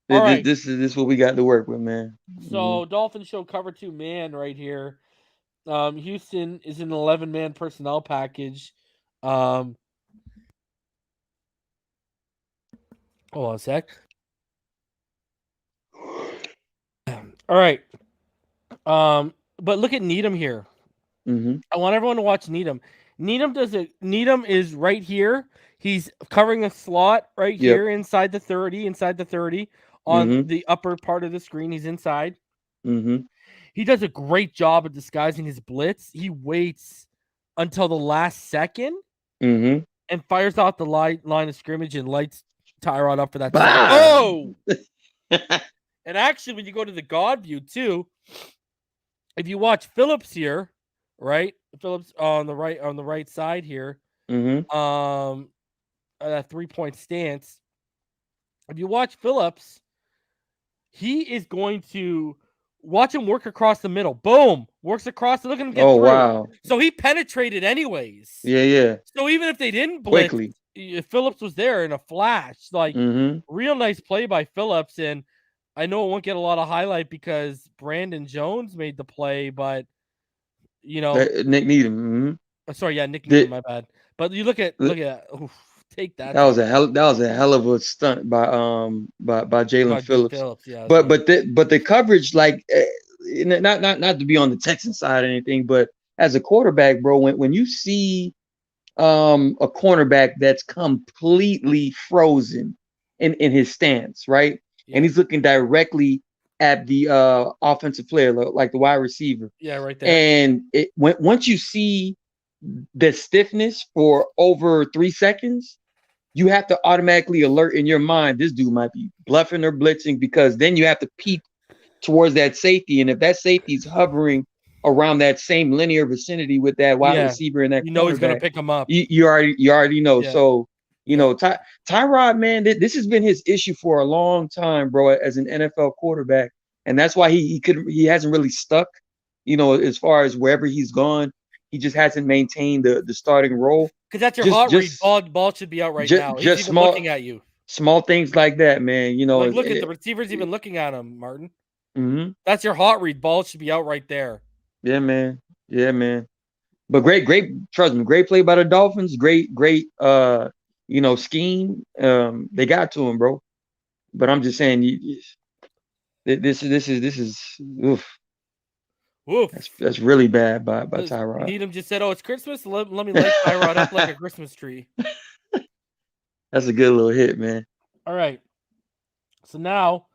All right. This is what we got to work with, man. So Dolphins show cover 2 man right here. Houston is an 11-man personnel package. Hold on a sec. All right. But look at Needham here. Mm-hmm. I want everyone to watch Needham. Needham is right here. He's covering a slot right here inside the 30 on the upper part of the screen. He's inside. Mm-hmm. He does a great job of disguising his blitz. He waits until the last second and fires out the line of scrimmage and lights Tyrod up for that. Oh! And actually, when you go to the God view too, if you watch Phillips here, right? Phillips on the right side here. Mm-hmm. That 3-point stance. If you watch Phillips, he is going to watch him work across the middle. Boom! Works across. Look at him get through. Wow! So he penetrated anyways. Yeah. So even if they didn't blitz, quickly, Phillips was there in a flash. Like real nice play by Phillips. And I know it won't get a lot of highlight because Brandon Jones made the play, but Nick Needham. Nick Needham. My bad. But you look at. Take that. That was a hell of a stunt by Jalen Phillips. But the coverage, like, not to be on the Texan side or anything, but as a quarterback, bro, when you see a cornerback that's completely frozen in his stance, right, and he's looking directly at the offensive player, like the wide receiver, right there, and once you see the stiffness for over 3 seconds, you have to automatically alert in your mind this dude might be bluffing or blitzing, because then you have to peep towards that safety. And if that safety is hovering around that same linear vicinity with that wide receiver and that he's going to cornerback, pick him up. You already know. Yeah. So, Tyrod, man, this has been his issue for a long time, bro, as an NFL quarterback. And that's why he hasn't really stuck, as far as wherever he's gone. He just hasn't maintained the starting role. Because that's your hot read. Ball should be out right now. He's even looking at you. Small things like that, man. Look at the receivers even looking at him, Martin. Mm-hmm. That's your hot read. Ball should be out right there. Yeah, man. But great, trust me, great play by the Dolphins. Great, scheme. They got to him, bro. But I'm just saying, this is oof. That's really bad by Tyrod. Needham just said, "Oh, it's Christmas. Let me light Tyrod up like a Christmas tree." That's a good little hit, man. All right. So now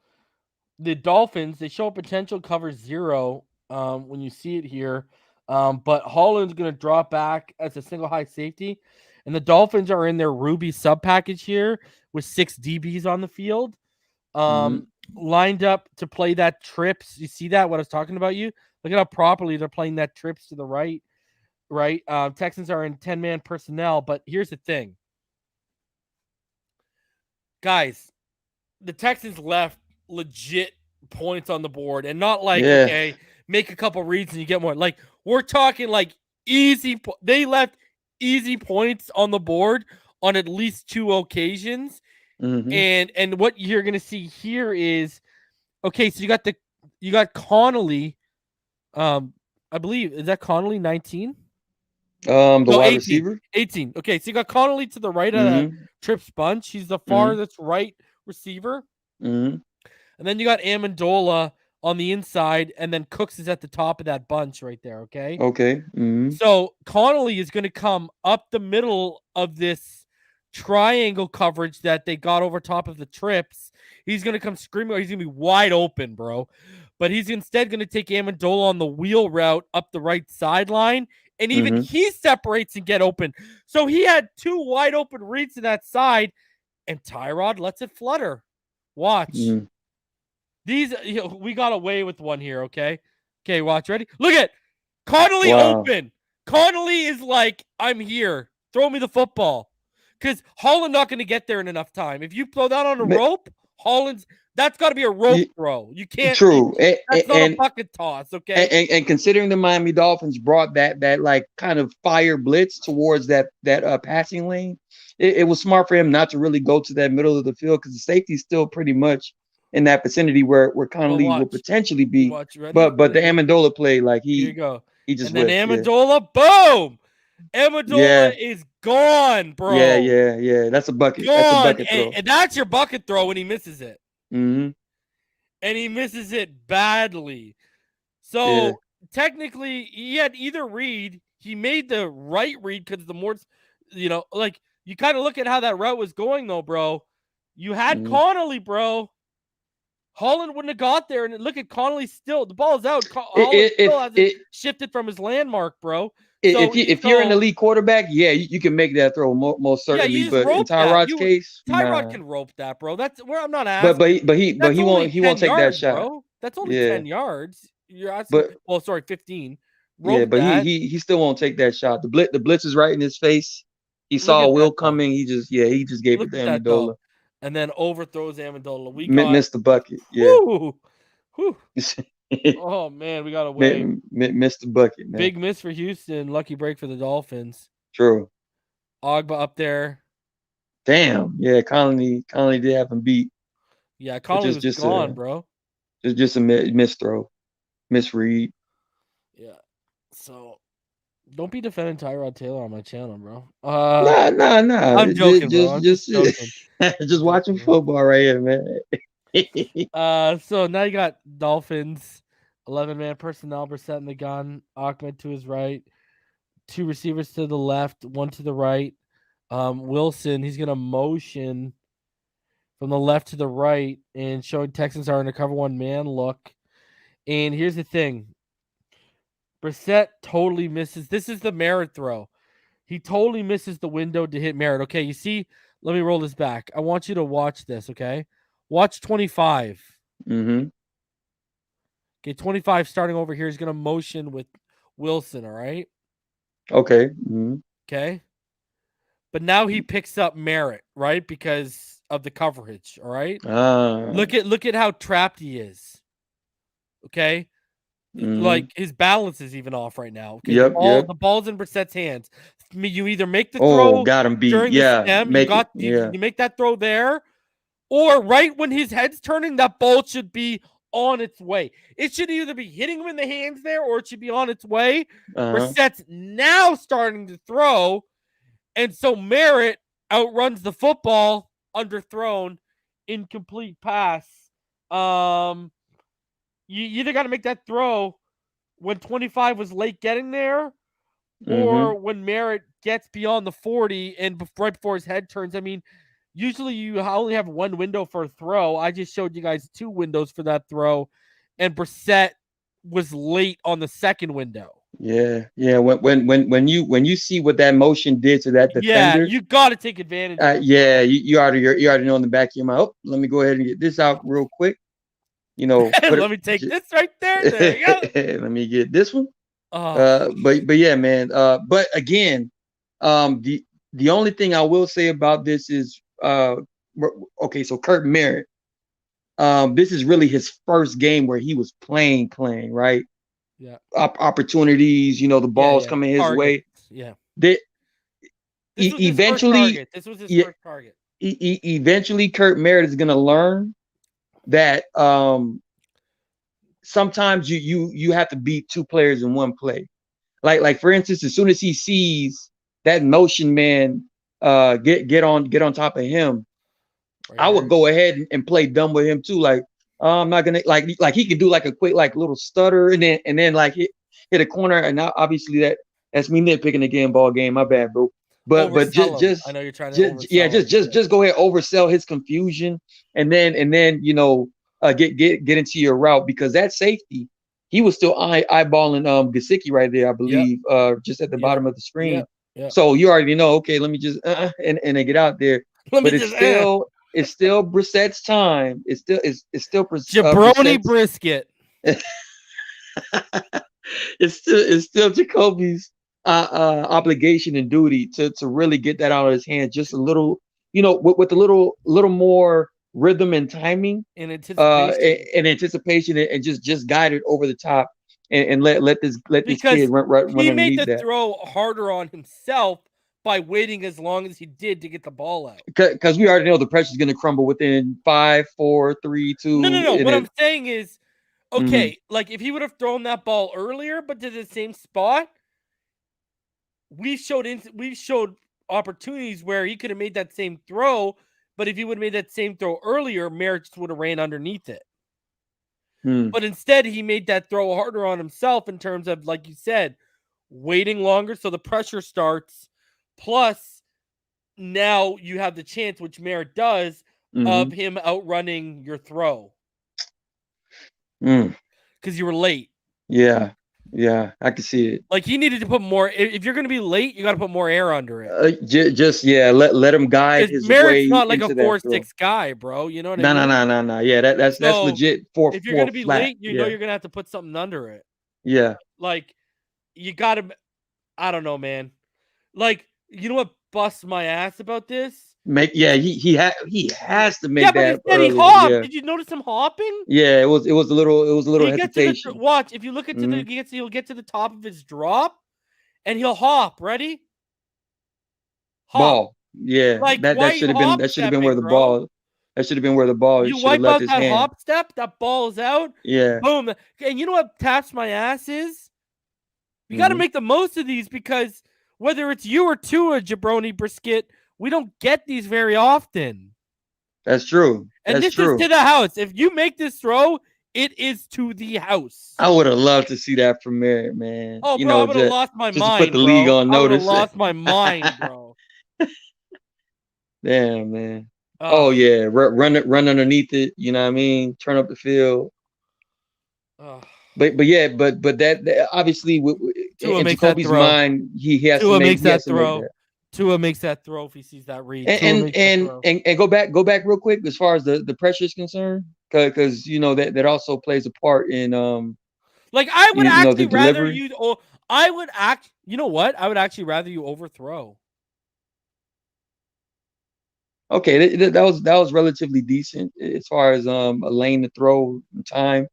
the Dolphins, they show potential cover 0 when you see it here. But Holland's going to drop back as a single high safety. And the Dolphins are in their Ruby sub package here with 6 DBs on the field. Lined up to play that trips. You see that? What I was talking about you? Look at how properly they're playing that trips to the right. Texans are in 10-man personnel. But here's the thing. Guys, the Texans left legit points on the board. And not like, okay, make a couple reads and you get more. Like, we're talking like easy. They left easy points on the board on at least 2 occasions. And what you're going to see here is, okay, so you got Connolly. I believe, is that Connolly 19? The wide 18, receiver. 18. Okay, so you got Connolly to the right of that trips bunch. He's the farthest right receiver. And then you got Amendola on the inside, and then Cooks is at the top of that bunch right there, okay? Okay. So Connolly is going to come up the middle of this triangle coverage that they got over top of the trips. He's going to come screaming. He's going to be wide open, bro. But he's instead going to take Amendola on the wheel route up the right sideline, and even he separates and get open. So he had 2 wide open reads to that side, and Tyrod lets it flutter. Watch. These, we got away with one here, okay? Okay, watch. Ready? Look at Connolly open. Connolly is like, I'm here. Throw me the football. Because Holland not going to get there in enough time. If you throw that on a rope, that's got to be a rope throw. You can't. True. That's not a bucket toss, okay? And considering the Miami Dolphins brought that like kind of fire blitz towards that passing lane, it was smart for him not to really go to that middle of the field because the safety's still pretty much in that vicinity where Connolly will potentially be. But the Amendola play, like here you go. He just and then Amendola, boom! Amendola is gone, bro. Yeah. That's a bucket. Gone. That's a bucket throw. And that's your bucket throw when he misses it. And he misses it badly. So technically, he had either read. He made the right read because the more, like you kind of look at how that route was going, though, bro. You had Connolly, bro. Holland wouldn't have got there, and look at Connolly still. The ball's out. Holland still hasn't shifted from his landmark, bro. If you're an elite quarterback, you can make that throw most certainly. But in Tyrod's case, Tyrod can rope that, bro. That's where I'm not asking. But he won't take that shot, bro. That's only 10 yards. You're asking. 15. But he still won't take that shot. The blitz is right in his face. He saw Will coming. He just gave it to Amendola. And then overthrows Amendola. We missed the bucket. Yeah. Whew. Oh man, we got away. Missed the bucket, man. Big miss for Houston. Lucky break for the Dolphins. True. Ogba up there. Damn. Yeah, Connolly did have him beat. Yeah, Connolly was gone, bro. Just a misthrow. Misread. Yeah. So don't be defending Tyrod Taylor on my channel, bro. Nah. I'm joking, bro. Just watching football right here, man. So now you got Dolphins, 11-man personnel, Brissett in the gun, Ahmed to his right, 2 receivers to the left, 1 to the right. Wilson, he's gonna motion from the left to the right and showing Texans are in a cover 1 man look. And here's the thing. Brissett totally misses. This is the Merritt throw. He totally misses the window to hit Merritt. Okay, you see? Let me roll this back. I want you to watch this, okay? Watch 25. Okay, 25 starting over here is going to motion with Wilson, all right? Okay. Okay. But now he picks up Merritt, right? Because of the coverage, all right? Look at how trapped he is. Okay? Like his balance is even off right now. Okay, Yep. the ball's in Brissett's hands. You either make the Oh, throw got him beat. during the stem, Yeah. you make that throw there, or right when his head's turning, that ball should be on its way. It should either be hitting him in the hands there, or it should be on its way. Brissett's now starting to throw, and so Merritt outruns the football, underthrown, incomplete pass. You either got to make that throw when 25 was late getting there, or when Merritt gets beyond the 40 and right before his head turns. I mean, usually you only have one window for a throw. I just showed you guys 2 windows for that throw, and Brissett was late on the second window. Yeah. When you see what that motion did to that defender, you got to take advantage. You already know in the back of your mind. Oh, let me go ahead and get this out real quick. Let me take this right there. There you go. Let me get this one. But yeah, man. But again, the only thing I will say about this is, okay, so Kurt Merritt, this is really his first game where he was playing, right? Yeah. Opportunities, the ball's coming his way. Yeah. This was eventually his first target. Eventually, Kurt Merritt is going to learn that sometimes you have to beat 2 players in one play. Like for instance, as soon as he sees that motion man get on top of him, I would go ahead and play dumb with him too. Like, I'm not gonna like he could do like a quick like little stutter and then like hit a corner, and now obviously that's me nitpicking again, ball game. My bad, bro. But just I know you're trying to just go ahead, oversell his confusion, and then get into your route, because that safety, he was still eyeballing Gesicki right there, I believe, just at the bottom of the screen. So you already know, okay, let me just and then get out there. But it's still Brissett's time. It's still Jabroni Brisket. It's still Jacoby's obligation and duty to really get that out of his hands just a little, with a little more rhythm and timing and anticipation, and just guide it over the top and let this kid run he underneath made the throw harder on himself by waiting as long as he did to get the ball out. Because we already know the pressure's going to crumble within 5, 4, 3, 2. No. What I'm saying is, okay, like if he would have thrown that ball earlier, but to the same spot, we showed opportunities where he could have made that same throw. But if he would have made that same throw earlier, Merritt just would have ran underneath it. But instead, he made that throw harder on himself in terms of, like you said, waiting longer so the pressure starts. Plus, now you have the chance, which Merritt does, of him outrunning your throw. Because you were late. Yeah, I can see it. Like, he needed to put more. If you're going to be late, you got to put more air under it. Let him guide his Merritt's way. Not like a 4-6 guy, bro. You know what I No. mean? Yeah, that's legit. If you're going to be late, you know you're going to have to put something under it. Yeah. Like, you got to. I don't know, man. Like, you know what busts my ass about this? He has to make that. Yeah, but he hopped. Yeah. Did you notice him hopping? Yeah, it was a little hesitation. Watch, if you look at he'll get to the top of his drop, and he'll hop. Ready? Hop. Ball. Yeah, like, that should have been where the ball. That should have been where the ball. You wipe out that hop step. That ball is out. Yeah. Boom. And you know what taps my ass is? You got to make the most of these, because whether it's you or Tua, Jabroni Brisket, we don't get these very often. That's true. And this is to the house. If you make this throw, it is to the house. I would have loved to see that from Merritt, man. Oh, bro, I would have lost my mind. Just to put the league on notice. I would have lost my mind, bro. Damn, man. Oh yeah, run underneath it. You know what I mean? Turn up the field. But that obviously in Jacoby's mind, he has to make that throw. Tua makes that throw if he sees that read. And go back real quick as far as the pressure is concerned. because that also plays a part in Like I would the actually rather delivery. you. Oh, I would act. You know what? I would actually rather you overthrow. Okay, that was relatively decent as far as a lane to throw time,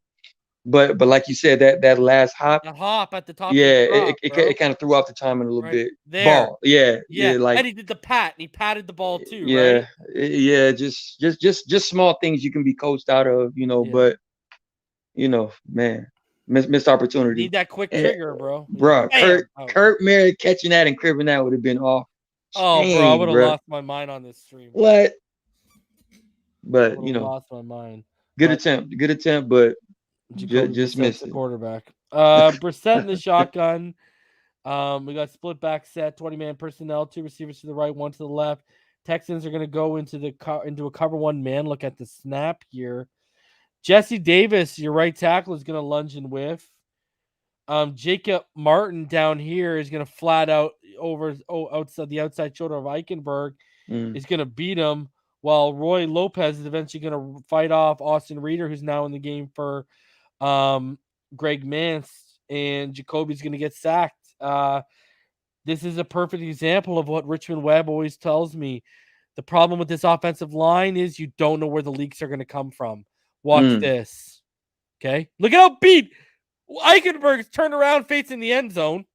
but like you said, that last hop, That hop at the top of the yeah, drop, bro. it kind of threw off the timing a little Right bit. there. Ball, yeah, Yeah, like and he did the pat, and he patted the ball too, right? yeah, yeah, just small things you can be coached out of, Yeah. but man, missed opportunity. Need that quick And, trigger, bro. Yeah. bro, Bam. Out. Kurt Merritt catching that and cribbing that would have been off Oh, bro, I chain, would have bro. lost my mind on this stream. What? I But would have lost my mind. good But attempt, but Jacoby just Brissett's missed the it. quarterback. Brissett in the shotgun. We got split back set, 20-man personnel, 2 receivers to the right, 1 to the left. Texans are going to go into a cover 1 man. Look at the snap here. Jesse Davis, your right tackle, is going to lunge and whiff. Jacob Martin down here is going to flat out outside the outside shoulder of Eichenberg. Is going to beat him, while Roy Lopez is eventually going to fight off Austin Reeder, who's now in the game for Greg Mance, and Jacoby's going to get sacked. This is a perfect example of what Richmond Webb always tells me. The problem with this offensive line is you don't know where the leaks are going to come from. Watch this. Okay? Look at how beat Eichenberg's turned around facing the end zone.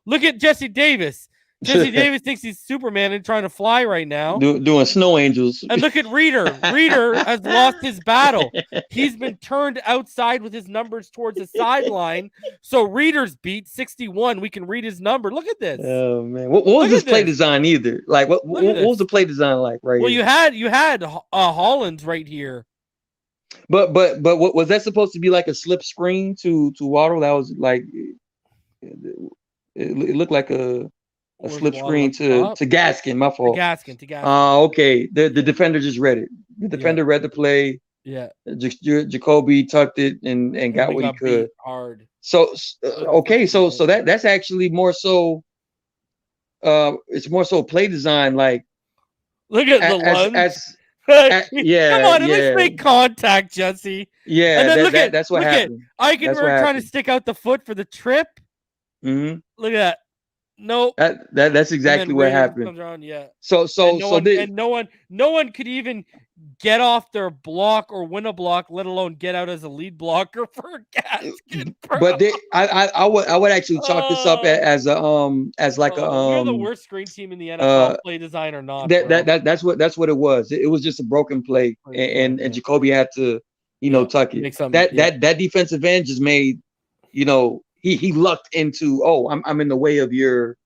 Look at Jesse Davis. Jesse Davis thinks he's Superman and trying to fly right now. Doing snow angels. And look at Reeder. Reeder has lost his battle. He's been turned outside with his numbers towards the sideline. So Reeder's beat 61. We can read his number. Look at this. Oh man, what was this play design either? Like what was the play design like right well, here? you had Holland right here. But what was that supposed to be, like a slip screen to Waddle? That was like it looked like a slip screen to Gaskin. My fault. To Gaskin. Okay. The defender just read it. The defender read the play. Yeah. Jacoby tucked it and got what he could. Hard. So okay. So that's actually more so. It's more so play design. Like look at the lunge. Yeah. Come on, let's make contact, Jesse. Yeah. And then that's what happened. Eichenberg trying to stick out the foot for the trip. Mm-hmm. Look at that. Nope. That's exactly what happened. Comes around, yeah. So no one could even get off their block or win a block, let alone get out as a lead blocker for Gaskin. But I would actually chalk this up as like we're the worst screen team in the NFL, play design or not. That's what it was. It was just a broken play, and Jacoby had to tuck it. That defensive end just made he lucked into I'm in the way of your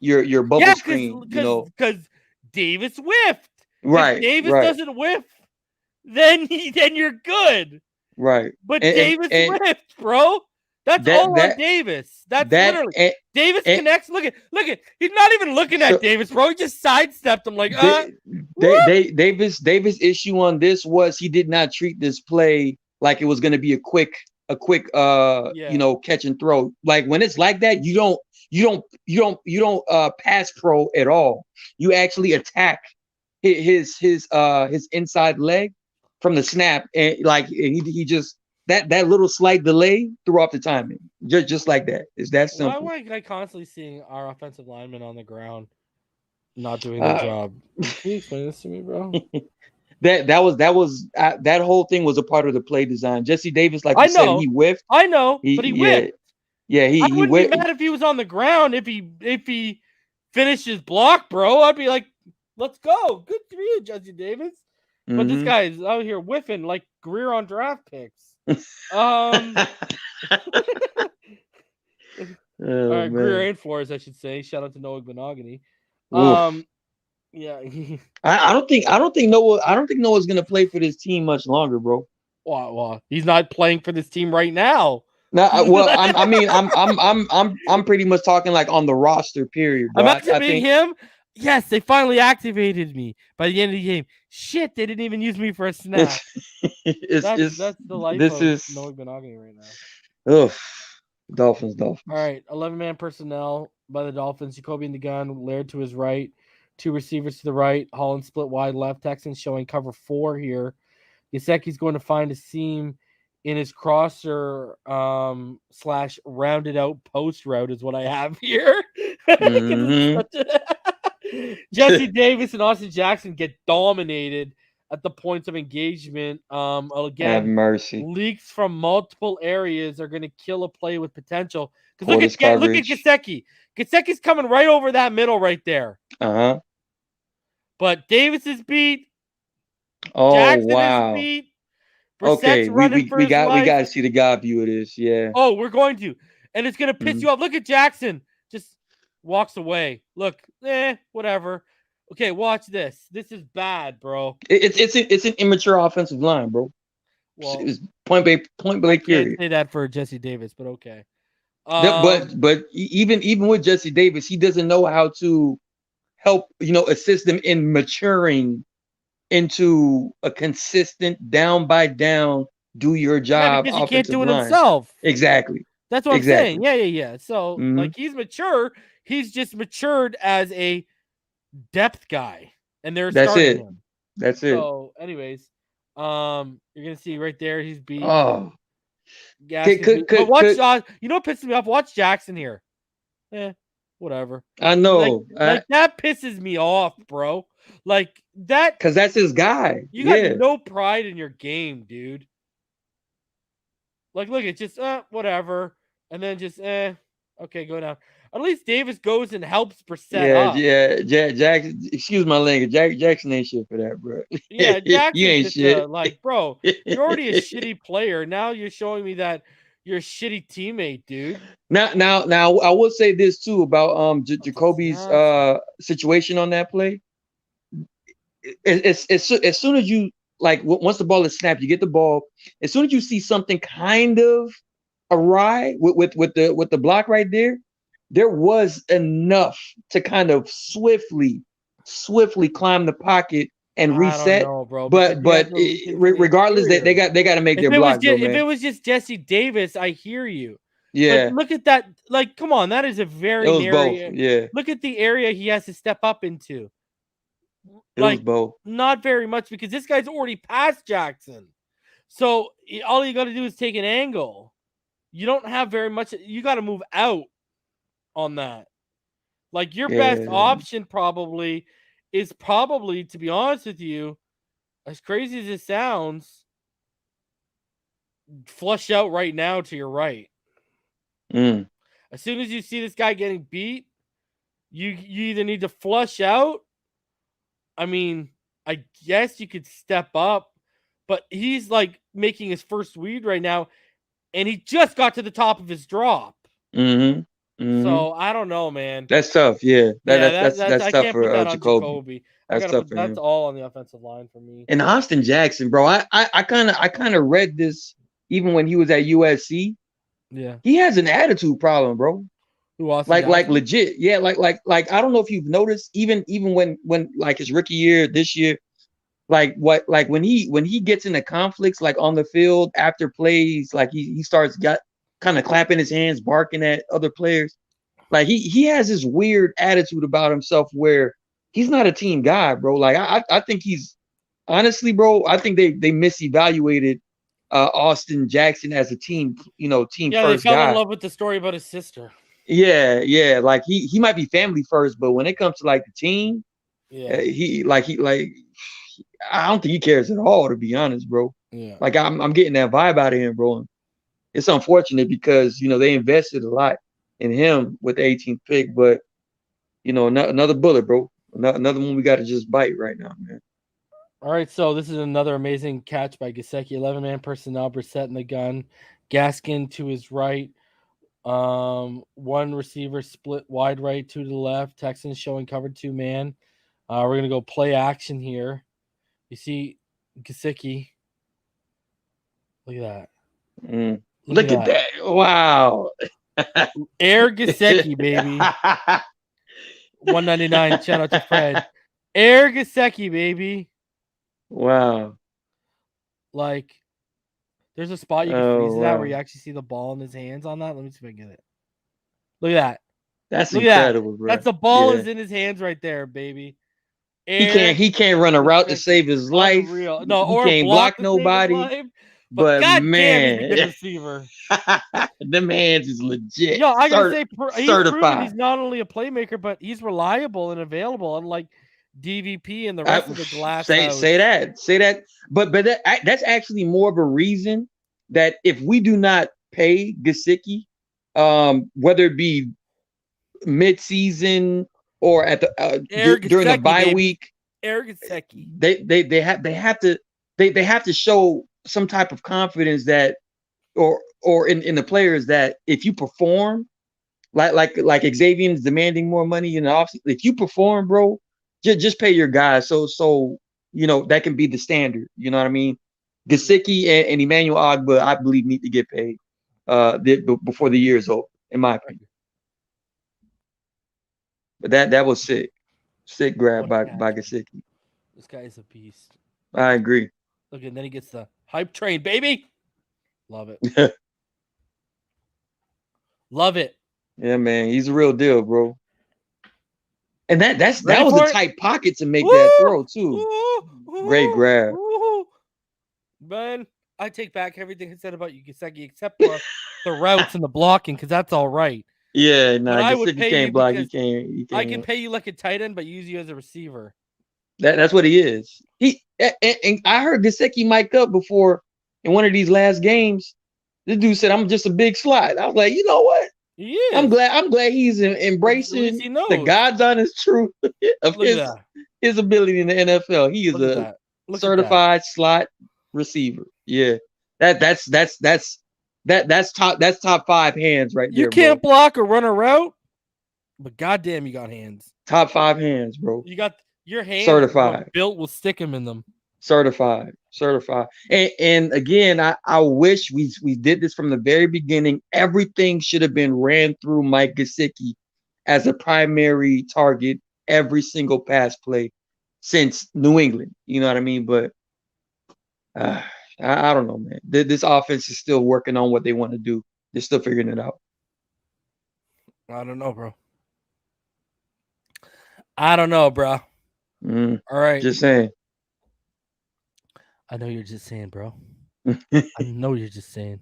bubble screen, because Davis whiffed. Right. If Davis doesn't whiff, then you're good. Right. But Davis whiffed, bro. That's all on Davis. That's literally Davis connects. Look at. He's not even looking at Davis, bro. He just sidestepped him like. Davis issue on this was he did not treat this play like it was going to be a quick catch and throw. Like when it's like that, you don't pass pro at all. You actually attack his inside leg from the snap, and he just that little slight delay threw off the timing. Just like that. It's that simple. Why am I constantly seeing our offensive linemen on the ground not doing their job? Can you explain this to me, bro? That was that whole thing was a part of the play design. Jesse Davis, like you said, he whiffed. I know, but he whiffed. Yeah, I wouldn't be mad if he was on the ground if he finished his block, bro. I'd be like, let's go. Good for you, Jesse Davis. But this guy is out here whiffing like Greer on draft picks. All right, Greer and Flores, I should say. Shout out to Noah Benogany. Yeah. I don't think Noah's gonna play for this team much longer, bro. Well, he's not playing for this team right now. No, well, I'm pretty much talking like on the roster period. Bro. I'm activating him. Yes, they finally activated me by the end of the game. Shit, they didn't even use me for a snap. That's the life of Noah Benogany right now. Ugh. Dolphins. All right, 11-man personnel by the Dolphins. Jacoby in the gun, Laird to his right, 2 receivers to the right. Holland split wide left. Texans showing cover 4 here. Gesicki's going to find a seam in his crosser / rounded out post route is what I have here. Jesse Davis and Austin Jackson get dominated at the points of engagement. Again, have mercy. leaks from multiple areas are going to kill a play with potential. Because look at Gesicki. Gesicki's coming right over that middle right there. But Davis is beat. Oh, Jackson wow. is beat. Okay, we got to see the God view of this. Yeah. Oh, we're going to. And it's going to piss you off. Look at Jackson. Just walks away. Look, whatever. Okay, watch this. This is bad, bro. It's an immature offensive line, bro. Well, it's point blank period. Can't say that for Jesse Davis, but okay. But even with Jesse Davis, he doesn't know how to help, assist them in maturing into a consistent down by down, do your job. Because he can't do it himself. Exactly. That's what I'm saying. Yeah. So like he's mature. He's just matured as a depth guy, and they're starting him. That's it. So, anyways, you're gonna see right there he's beat. Oh, but watch. You know what pisses me off? Watch Jackson here. Whatever. I know. Like that pisses me off, bro. Like that, because that's his guy. You got no pride in your game, dude. Like, look, it's just whatever, and then just okay, go down. At least Davis goes and helps Brissett up. Jackson. Excuse my language. Jackson ain't shit for that, bro. Yeah, Jackson. You ain't shit. Like, bro, you're already a shitty player. Now you're showing me that you're a shitty teammate, dude. Now, I will say this too about Jacoby's situation on that play. As soon as you once the ball is snapped, you get the ball. As soon as you see something kind of awry with the block right there, there was enough to kind of swiftly climb the pocket and reset. I don't know, bro, but regardless, they got to make their block. If it was just Jesse Davis, I hear you. Yeah. Like, look at that. Like, come on, that is a very narrow. Yeah. Look at the area he has to step up into. It was both. Not very much, because this guy's already past Jackson. So all you got to do is take an angle. You don't have very much. You got to move out on that. Like, your best option is probably, to be honest with you, as crazy as it sounds, flush out right now to your right. As soon as you see this guy getting beat, you either need to flush out. I mean, I guess you could step up, but he's like making his first read right now, and he just got to the top of his drop. So I don't know, man. That's tough. Yeah, that's tough for Jacoby. That's all on the offensive line for me. And Austin Jackson, bro, I kind of read this even when he was at USC. Yeah, he has an attitude problem, bro. Like legit. Yeah, like I don't know if you've noticed, even when like his rookie year this year, when he gets into conflicts like on the field after plays, like he starts kind of clapping his hands, barking at other players. Like he has this weird attitude about himself where he's not a team guy, bro. Like I think he's honestly, bro, I think they misevaluated Austin Jackson as a team first guy. Yeah, they fell in love with the story about his sister. Yeah. Like he might be family first, but when it comes to like the team, he I don't think he cares at all, to be honest, bro. Yeah. Like I'm getting that vibe out of him, bro. It's unfortunate because they invested a lot in him with the 18th pick, but another bullet, bro. Another one we got to just bite right now, man. All right, so this is another amazing catch by Gesicki. 11-man personnel, Brissett in the gun, Gaskin to his right. One receiver split wide right, 2 to the left. Texans showing cover 2-man. We're gonna go play action here. You see Gesicki. Look at that. Look at that. Wow. Air Gesicki, baby. 199. Shout out to Fred. Air Gesicki, baby. Wow. Like, there's a spot you can freeze it at where you actually see the ball in his hands on that. Let me see if I can get it. Look at that. That's incredible, bro. That's the ball is in his hands right there, baby. He can't run a route to save his life. Unreal. No, He or can't block block to save his nobody. life. But But goddamn, he's a good man, receiver. them hands is legit. Yo, I gotta say, he's proven he's Certified. not only a playmaker, but he's reliable and available, unlike DVP and the rest of the glass house. Say that. But that's actually more of a reason that if we do not pay Gesicki, whether it be mid-season or at the during the bye week, Gesicki. they have to show some type of confidence that or in the players that if you perform like Xavier is demanding more money in the offseason, if you perform, bro, just pay your guys so that can be the standard. You know what I mean? Gesicki and Emmanuel Ogba, I believe, need to get paid before the year is over, in my opinion. But that was sick. Sick grab by Gesicki. This guy is a beast. I agree. Look, and then he gets the hype train, baby. Love it. Love it. Yeah, man. He's a real deal, bro. And that was a tight pocket to make that throw, too. Great grab. Man, I take back everything I said about you, Gesicki, except for the routes and the blocking, because that's all right. Yeah, no, Gesicki can't block. He can't. I can pay you like a tight end, but use you as a receiver. That's what he is. And I heard Gesicki mic'd up before in one of these last games. This dude said, "I'm just a big slot." I was like, you know what? He is. I'm glad he's embracing the God's honest truth of his ability in the NFL. He is a certified slot receiver. Yeah, that's top 5 hands right there. You can't block or run a route, but goddamn, you got hands. Top 5 hands, bro. You got your hands certified. Built will stick him in them. Certified. And again, I wish we did this from the very beginning. Everything should have been ran through Mike Gesicki as a primary target every single pass play since New England. You know what I mean? But I don't know, man. This offense is still working on what they want to do. They're still figuring it out. I don't know, bro. All right. Just saying. I know you're just saying, bro. I know you're just saying.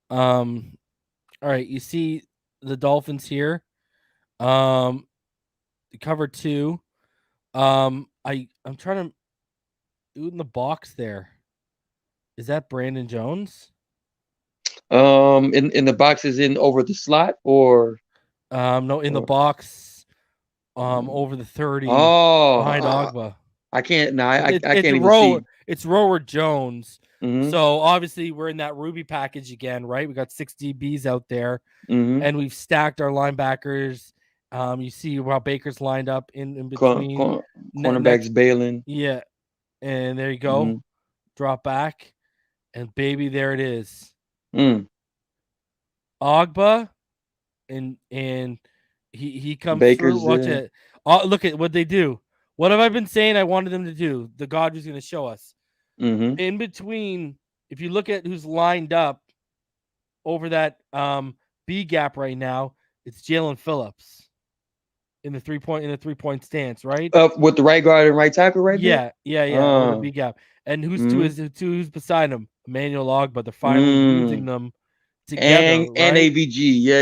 All right. You see the Dolphins here. Cover 2. I'm trying to do in the box there. Is that Brandon Jones? In the box is in over the slot or no, in the box over the 30 behind Ogba. I can't. No, I can't even see. It's Rower Jones. Mm-hmm. So obviously we're in that Ruby package again, right? We got 6 DBs out there, and we've stacked our linebackers. You see how Baker's lined up in between. Cornerbacks bailing. Yeah, and there you go. Drop back, and baby, there it is. Ogba, and he comes Baker's through. Watch it. Look at what they do. What have I been saying I wanted them to do? The God was going to show us. In between, if you look at who's lined up over that B gap right now, it's Jalen Phillips in the 3-point stance, right? With the right guard and right tackle right there? Yeah. Over the B gap. And who's beside him? Emmanuel Ogba. They're finally using them together. And AVG. Yeah.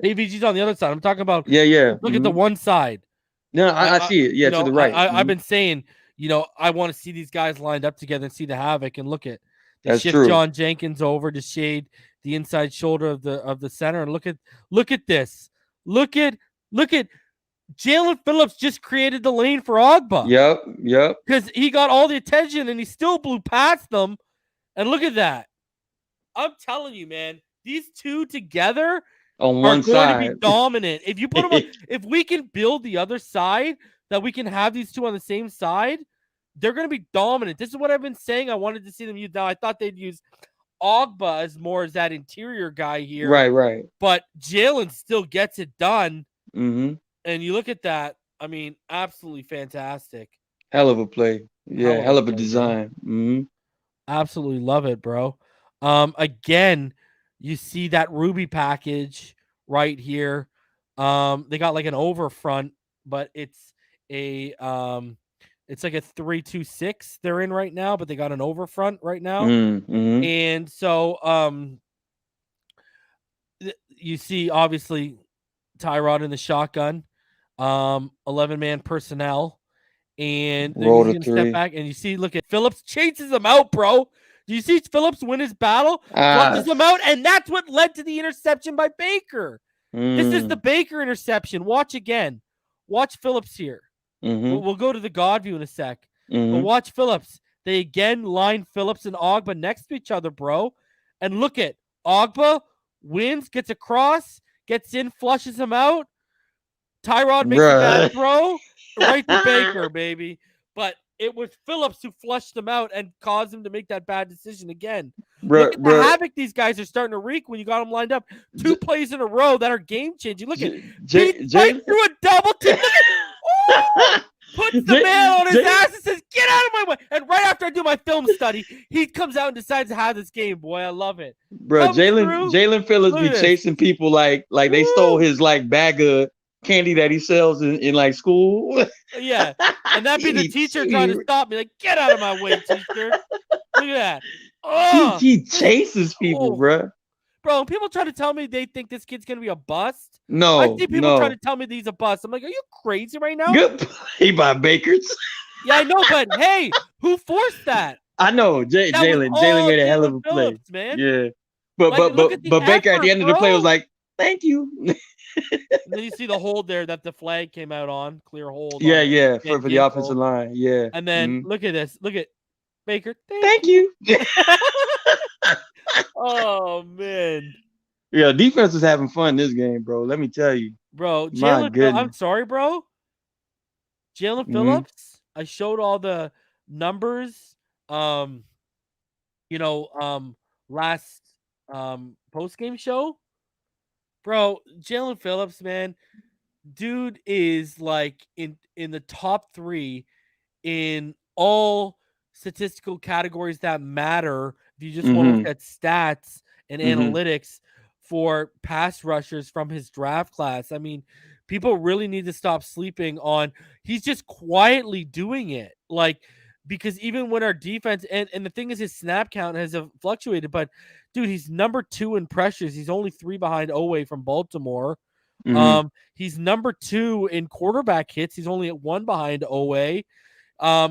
AVG's on the other side. I'm talking about Look at the one side. No, I see it. Yeah, to the right. I've been saying, I want to see these guys lined up together and see the havoc. And look at That's shift true. John Jenkins over to shade the inside shoulder of the center. And look at this. Look at Jalen Phillips just created the lane for Ogba. Yep. Because he got all the attention and he still blew past them. And look at that. I'm telling you, man, these two together on one side going to be dominant. If you put them on, if we can build the other side, that we can have these two on the same side, they're going to be dominant. This is what I've been saying. I wanted to see them use. Now I thought they'd use Ogba as more as that interior guy here. Right. But Jalen still gets it done. And you look at that. I mean, absolutely fantastic. Hell of a play. Yeah, hell of a design. Absolutely love it, bro. Again, you see that Ruby package right here. They got like an over front, but it's it's like a 3-2-6 they're in right now, but they got an over front right now. Mm-hmm. And so you see obviously Tyrod in the shotgun, 11-man personnel, and Roll he's to gonna step 3. back, and you see, look at Phillips chases him out, bro. Do you see Phillips win his battle? Flushes him out, and that's what led to the interception by Baker. This is the Baker interception. Watch again. Watch Phillips here. We'll go to the God view in a sec. But watch Phillips. They again line Phillips and Ogba next to each other, bro. And look at Ogba wins, gets across, gets in, flushes him out. Tyrod makes a bad throw right to Baker, baby. But it was Phillips who flushed him out and caused him to make that bad decision again. Look at the havoc these guys are starting to wreak when you got them lined up. 2 plays in a row that are game-changing. Look at Pete right through a double team. Puts the man on his ass and says, "Get out of my way!" And right after I do my film study, he comes out and decides to have this game. Boy, I love it, bro. Jalen Phillips be chasing people like they stole his like bag of candy that he sells in like school. Yeah, and that'd be the teacher trying to stop me. Like, get out of my way, teacher. Look at that. Oh, he chases people, bro. Bro, people try to tell me they think this kid's gonna be a bust. No, I see people trying to tell me he's a bust. I'm like, are you crazy right now? Good play by Bakers. Yeah, I know, but hey, who forced that? I know, Jalen made a hell of a play, man. Yeah, but Baker at the end of the play was like, "Thank you." Then you see the hold there that the flag came out on, clear hold. Yeah, for the offensive line. Yeah, and then look at this. Look at Baker. Thank you. Oh man. Yeah, defense is having fun this game, bro. Let me tell you. Bro, I'm sorry, bro. Jalen Phillips, I showed all the numbers last post-game show. Bro, Jalen Phillips, man, dude is like in the top 3 in all statistical categories that matter. If you just want to look at stats and analytics for pass rushers from his draft class. I mean, people really need to stop sleeping on he's just quietly doing it. Like, because even when our defense and the thing is his snap count has fluctuated, but dude, he's number 2 in pressures. He's only 3 behind Owe from Baltimore. He's number 2 in quarterback hits. He's only at 1 behind Owe.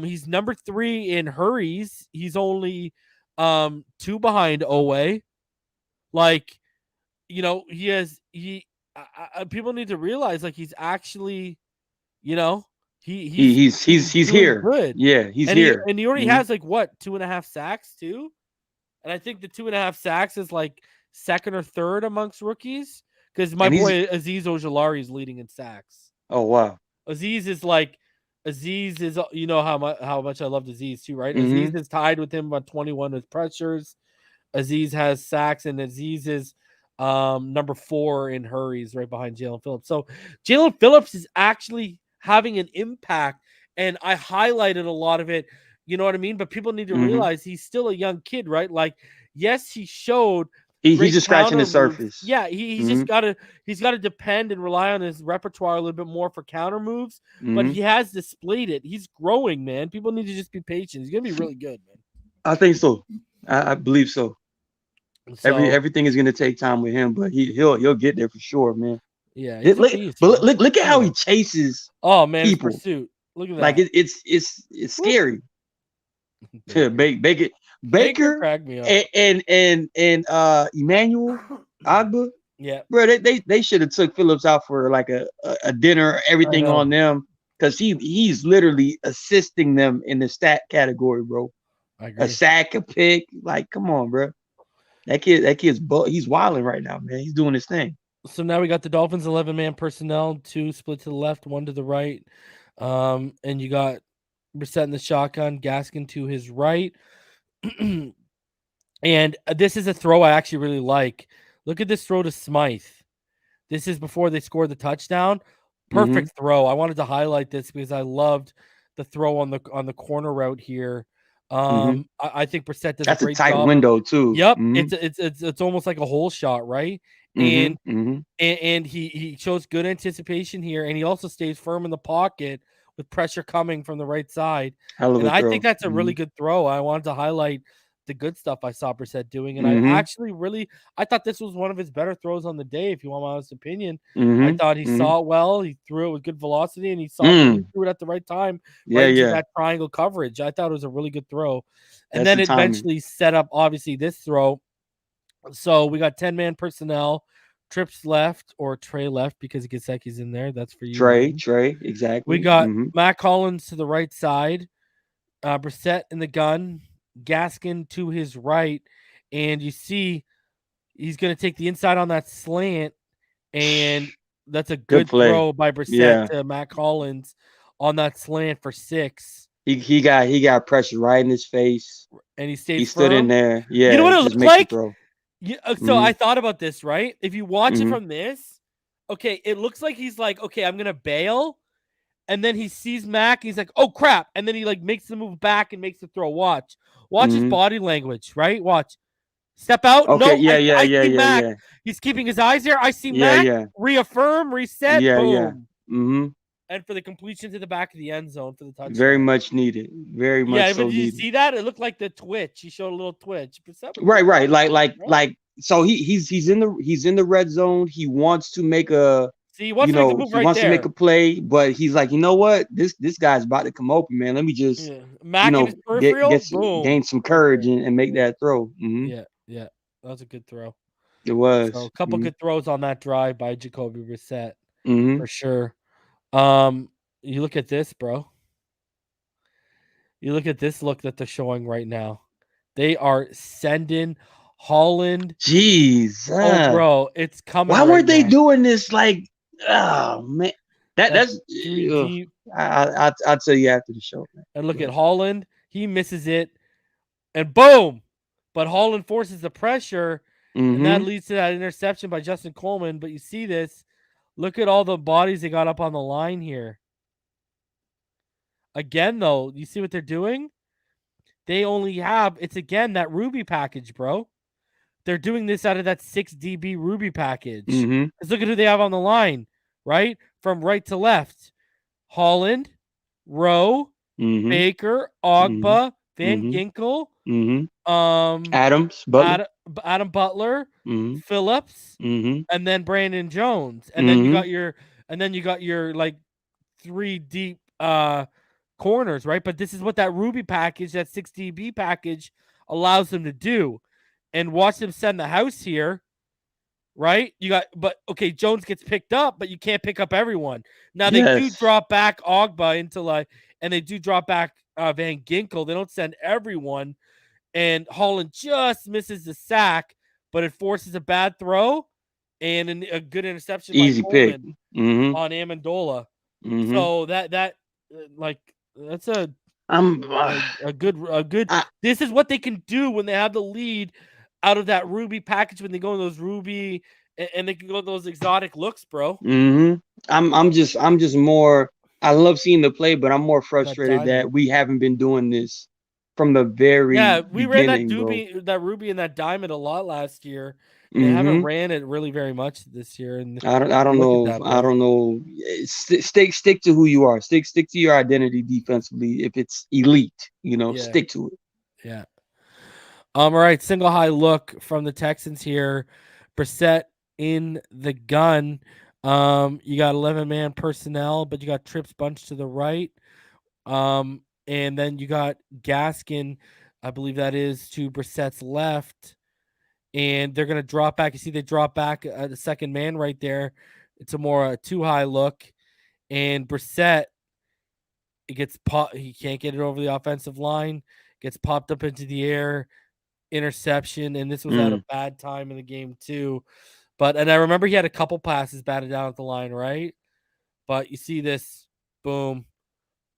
He's number 3 in hurries. He's only 2 behind Owe. Like, people need to realize like he's actually, he's here. Good. Yeah, he's here. And he already has like what 2.5 sacks too. And I think the 2.5 sacks is like second or third amongst rookies because my boy Azeez Ojulari is leading in sacks. Oh wow, Azeez is how much I loved Azeez too, right? Azeez is tied with him on 21 with pressures. Azeez has sacks, and Azeez is number 4 in hurries, right behind Jalen Phillips. So Jalen Phillips is actually having an impact, and I highlighted a lot of it. You know what I mean? But people need to realize he's still a young kid, right? Like, yes, he showed he's just scratching the surface. Yeah, he's just gotta depend and rely on his repertoire a little bit more for counter moves. But he has displayed it. He's growing, man. People need to just be patient. He's gonna be really good, man. I think so. I believe so. Everything is gonna take time with him, but he'll get there for sure, man. Yeah, look at how he chases. Oh man, people. His pursuit. Look at that. Like it's scary. Baker cracked me up. and Emmanuel Ogba. Yeah, bro, they should have took Phillips out for like a dinner, everything on them, because he's literally assisting them in the stat category, bro. I agree. A sack, a pick, like come on, bro. That kid's he's wilding right now, man. He's doing his thing. So now we got the Dolphins 11-man personnel, 2 split to the left, 1 to the right, and you got Brissett in the shotgun, Gaskin to his right. And this is a throw I actually really like. Look at this throw to Smythe. This is before they scored the touchdown. Perfect throw. I wanted to highlight this because I loved the throw on the corner route here. I think Brissett does that's a great tight job. Window too. Yep, it's almost like a hole shot, right? And he shows good anticipation here, and he also stays firm in the pocket with pressure coming from the right side. Hell of And a I throw. think that's a really good throw. I wanted to highlight the good stuff I saw Brissett doing. And I actually I thought this was one of his better throws on the day, if you want my honest opinion. I thought he saw it well. He threw it with good velocity, and he threw it at the right time, right into that triangle coverage. I thought it was a really good throw. And then it eventually set up, obviously, this throw. So we got 10-man personnel. Trips left, or Trey left, because Gesicki's in there. That's for you. Trey, exactly. We got Matt Collins to the right side, Brissett in the gun, Gaskin to his right, and you see he's going to take the inside on that slant, and that's a good throw by Brissett to Matt Collins on that slant for 6. He got pressure right in his face, and he stayed. He stood in there. Yeah, you know what it looked like? Throw. Yeah, so I thought about this, right? If you watch it from this, okay, it looks like he's like, okay, I'm gonna bail, and then he sees Mac, he's like, oh crap, and then he like makes the move back and makes the throw. Watch his body language, right? Watch, step out. Okay, no, I see Mac. Yeah. He's keeping his eyes there. I see Mac. Reaffirm, reset, boom. And for the completion to the back of the end zone for the touchdown. Very much needed. Very much so but did you needed. see that? It looked like the twitch. He showed a little twitch. Right. Like so he's in the red zone. He wants to make a he wants to make a play, but he's like, you know what? This guy's about to come open, man. Let me just gain some courage and make that throw. Yeah. That was a good throw. It was. So a couple good throws on that drive by Jacoby Brissett for sure. You look at this, bro. You look at this look that they're showing right now. They are sending Holland. Jeez. Oh, bro, it's coming. Why weren't they doing this? Like, oh man, that's I'll tell you after the show, man. And look at Holland. He misses it, and boom. But Holland forces the pressure, and that leads to that interception by Justin Coleman. But you see this. Look at all the bodies they got up on the line here. Again, though, you see what they're doing? They only have, it's again that Ruby package, bro. They're doing this out of that 6 DB Ruby package. Because look at who they have on the line, right? From right to left. Holland, Rowe, Baker, Ogba, Van Ginkel, Adam Butler, Phillips, and then Brandon Jones. And then you got your like 3 deep corners, right? But this is what that Ruby package, that 6 DB package, allows them to do. And watch them send the house here, right? Jones gets picked up, but you can't pick up everyone. Now they do drop back Ogba and they do drop back Van Ginkel. They don't send everyone, and Holland just misses the sack, but it forces a bad throw and a good interception. Easy pick on Amendola. So that's a good. This is what they can do when they have the lead out of that Ruby package, when they go in those Ruby and they can go those exotic looks, bro. I'm just more. I love seeing the play, but I'm more frustrated that we haven't been doing this from the very we ran that Ruby and that Diamond a lot last year. They haven't ran it really very much this year. And I don't know. Stick to who you are. Stick to your identity defensively. If it's elite, stick to it. Yeah. All right. Single high look from the Texans here. Brissett in the gun. You got 11-man personnel, but you got Trips bunched to the right. And then you got Gaskin, I believe that is, to Brissett's left. And they're going to drop back. You see they drop back the second man right there. It's a more too high look. And Brissett, it gets he can't get it over the offensive line. Gets popped up into the air. Interception. And this was at a bad time in the game too. And I remember he had a couple passes batted down at the line, right? But you see this, boom,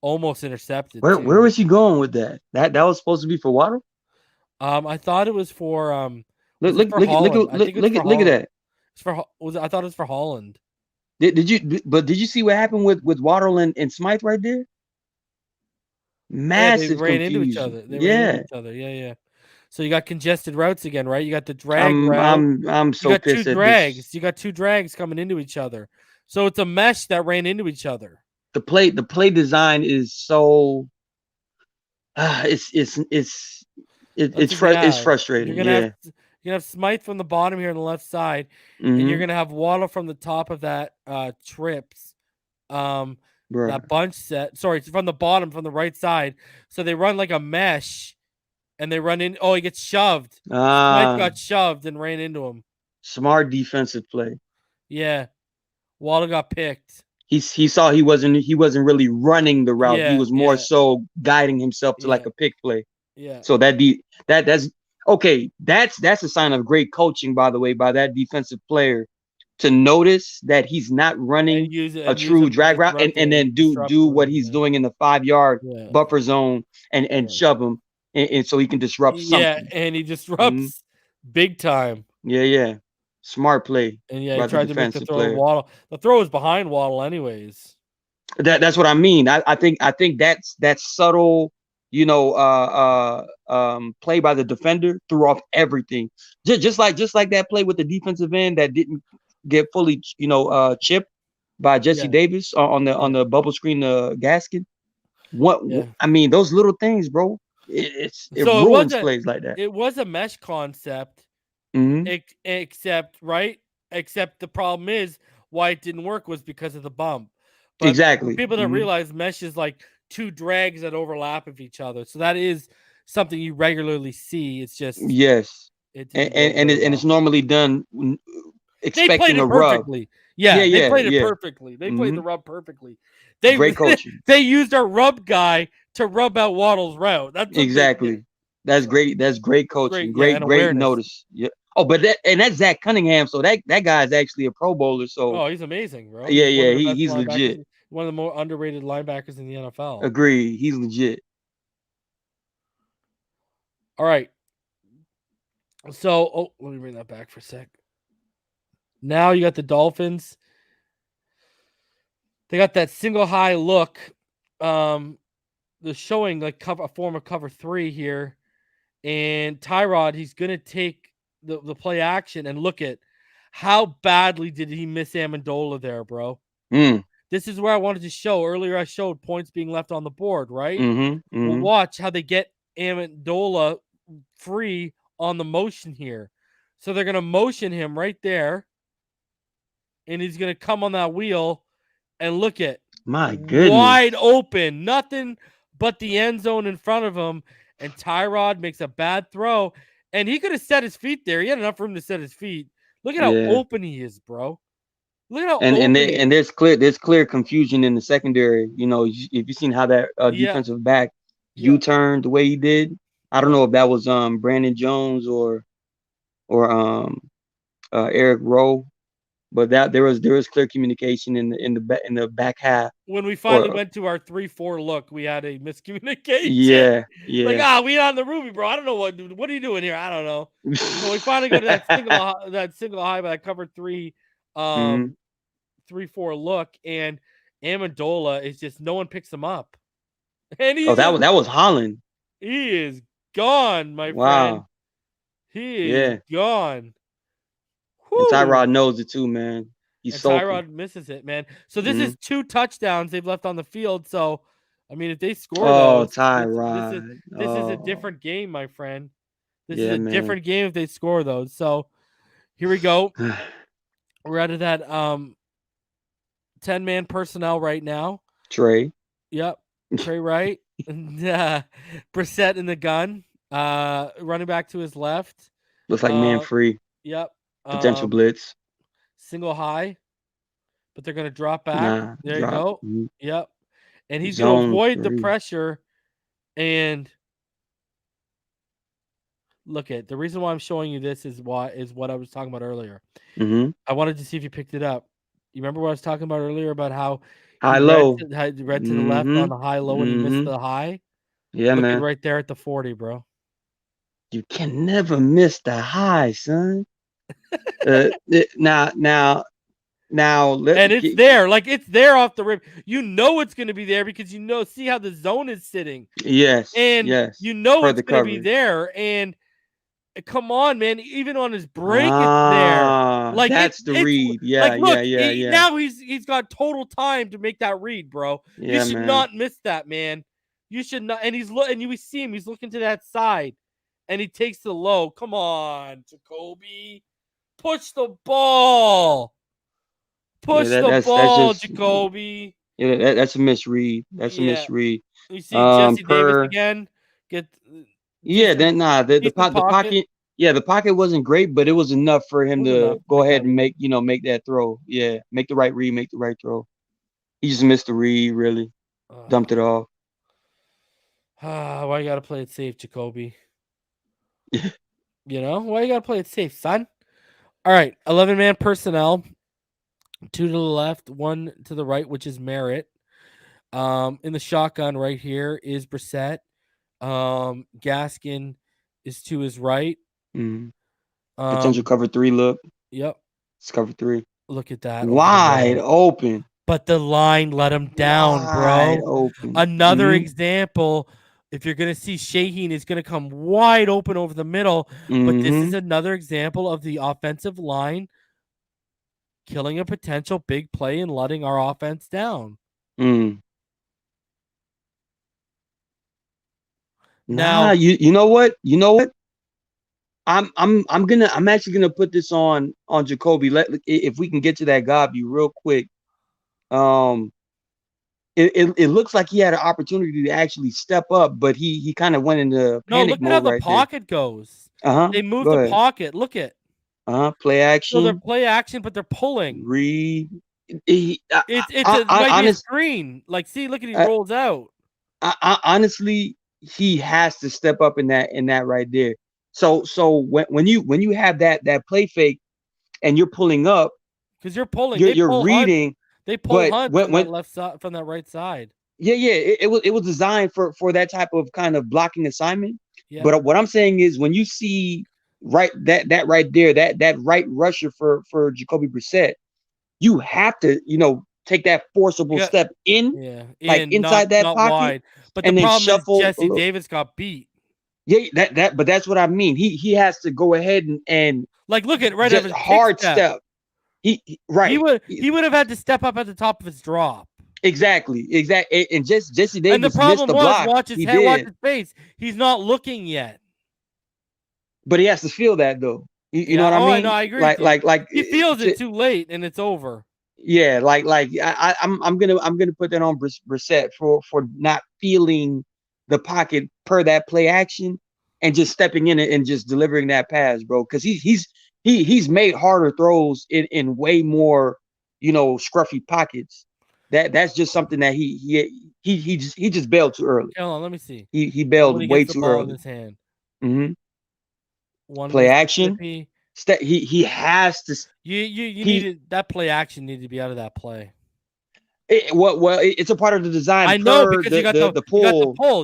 almost intercepted. Where was he going with that? That was supposed to be for Waddle? I thought it was for Look at that. I thought it was for Holland. Did you see what happened with Waddle and Smythe right there? Massive they ran into each other. Yeah. So you got congested routes again, right? You got the drag route. I'm so pissed at this. You got 2 drags coming into each other. So it's a mesh that ran into each other. the play design is so That's what you it's have. frustrating. Yeah. You're gonna have Smythe from the bottom here on the left side, and you're Mm-hmm. gonna have Waddle from the top of that trips. Bruh. That bunch set. Sorry, it's from the bottom, from the right side. So they run like a mesh, and they run in. Oh, he gets shoved. Smythe Ah, got shoved and ran into him. smart defensive play. Yeah, Waddle got picked. He saw he wasn't really running the route. He Yeah, was more yeah, so guiding himself to like yeah, a pick play. yeah. So that's okay. That's a sign of great coaching, by the way, by that defensive player to notice that he's not running a And use true him to drag route disrupt and then disrupt do for what him. he's Yeah, doing in the 5 yard yeah, buffer zone and yeah. shove him and so he can disrupt Yeah, something. and he Mhm. disrupts big time. Yeah, yeah. Smart play And yeah, he by the tried to make the defensive throw to player. Waddle. The throw was behind Waddle, anyways. That's what I mean. I think that's subtle, play by the defender threw off everything. Just like that play with the defensive end that didn't get fully, chipped by Jesse Yeah, Davis on the yeah, bubble screen Gaskin. What yeah. I mean, those little things, bro. It So ruins plays like that. it was a mesh concept, Hmm. except right, except the problem is why it didn't work was because of the bump. But what Exactly. people don't Hmm. realize mesh is like two drags that overlap of each other. So that is something you regularly see. It's just Yes, it and didn't go very and it's well. normally done They played expecting a it rub. perfectly. Yeah, Yeah, they yeah, played it yeah. perfectly. They played Hmm. the rub perfectly. They Great coaching. they used our rub guy to rub out Waddle's route. That's what they did. Exactly. That's So great. That's great coaching. great, yeah, and Great awareness. notice. Yeah. Oh, but that's Zach Cunningham. So that guy is actually a Pro Bowler. So Oh, he's amazing, bro. yeah, He's one yeah, of the best he's legit. linebackers, one of the more underrated linebackers in the NFL. Agree. He's legit. All right. So, let me bring that back for a sec. Now you got the Dolphins. They got that single high look. They're showing like a form of cover 3 here. And Tyrod, he's going to take the play action and look at how badly did he miss Amendola there, bro. Mm. This is where I wanted to show. Earlier I showed points being left on the board, right? Mm-hmm. Well, Mm-hmm. watch how they get Amendola free on the motion here. So they're going to motion him right there. And he's going to come on that wheel and look at My wide goodness. open. Nothing but the end zone in front of him. And Tyrod makes a bad throw. And he could have set his feet there. He had enough room to set his feet. Look at how Yeah. open he is, bro. Look at how And open he is. there's clear confusion in the secondary. If you've seen how that Yeah. defensive back Yeah. U-turned the way he did, I don't Yeah. know if that was Brandon Jones or Eric Rowe, but that there was clear communication in the back half. When we finally Or went to our 3-4 look, we had a miscommunication. yeah, Like, yeah. we not in the Ruby, bro. I don't know what are you doing here? I don't know. So we finally go to that single high by that cover 3 Hmm. 3-4 look, and Amendola is just no one picks him up. And Oh, he's that just was Holland. he is gone, my friend. Wow. He is Yeah. gone. And Whoo! Tyrod knows it too, man. He's And sulking. Tyrod misses it, man. So this Hmm. is 2 touchdowns they've left on the field. So, I mean, if they score Oh, those, Tyrod. this is a Oh, different game, my friend. This is yeah, a man. different game if they score those. So, here we go. We're out of that 10-man personnel right now. Trey. Yep. Trey Wright. And, Brissett in the gun. Running back to his left. Looks like man free. Yep. Potential blitz. Single high. But they're going to drop back. Nah, There you drop. go. Mhm. Yep. And he's going to Zone avoid the 3. pressure. And look at the reason why I'm showing you this is what I was talking about earlier. Mm-hmm. I wanted to see if you picked it up. You remember what I was talking about earlier about how High he low. read to the left on Mm-hmm. the high low and he missed Mm-hmm. the high? Yeah, Look at man. right there at the 40, bro. You can never miss the high, son. Now, And it's there. Like, it's there off the rip. You know it's going to be there because see how the zone is sitting. yes, And yes. you know Per it's the going to be coverage. there. And come on, man. Even on his break, it's there. Like That's the it's read. like, Yeah, look, yeah. now he's got total time to make that read, bro. You Yeah, should man. not miss that, man. You should not. And you see him. He's looking to that side, and he takes the low. Come on, Jacoby, push the ball. Push the That's ball, just Jacoby. that's a misread. That's a Yeah. misread. You see Jesse Davis Per again. Get Yeah, decent, then decent the pocket. pocket. Yeah, the pocket wasn't great, but it was enough for It him was enough to to go make ahead that and read. make that throw. Yeah, make the right read, make the right throw. He just missed the read, really. Dumped it off. Why you gotta play it safe, Jacoby? Why you gotta play it safe, son? All right, 11-man personnel. 2 to the left, 1 to the right, which is Merritt. In the shotgun right here is Brissett. Gaskin is to his right. Mm-hmm. Potential cover 3 look. Yep. It's cover 3. Look at that. Wide open. But the line let him down, Wide bro. open. Another example. If you're going to see Shaheen is going to come wide open over the middle. But this is another example of the offensive line killing a potential big play and letting our offense down. Now, you know what? I'm actually gonna put this on Jacoby. If we can get to that Gabi real quick. It looks like he had an opportunity to actually step up, but he kind of went into panic look at how mode the right pocket goes. there. They moved Go the ahead. pocket. Look at. Play action. So they're play action, but they're pulling. Read. It might be a screen. Like, see, look at he rolls out. Honestly, he has to step up in that right there. So when you have that play fake and you're pulling up, because you're pulling, you're reading. They pull Hunt when, from that left side, from that right side. Yeah, it was designed for that type of kind of blocking assignment. Yeah. But what I'm saying is when you see that right there, that right rusher for Jacoby Brissett, you have to take that forcible step in, like inside that pocket, wide. But and the then problem shuffle. is Jesse Davis got beat. Yeah, but that's what I mean. He has to go ahead and like look at right over his hard step. He would have had to step up at the top of his drop. Exactly. And Jesse Davis and the problem missed the block. Watch his head, watch his face. He's not looking yet. But he has to feel that though. You know what I mean? No, I agree. Like he feels it too late and it's over. Yeah, I'm gonna put that on Brissett for not feeling the pocket per that play action and just stepping in it and just delivering that pass, bro. Because he's made harder throws in way more scruffy pockets. That's just something that he just bailed too early. Hold on, let me see. He bailed way too early. In his hand. One play action. He has to. You needed that play action needed to be out of that play. It's a part of the design. I know because you got the pull.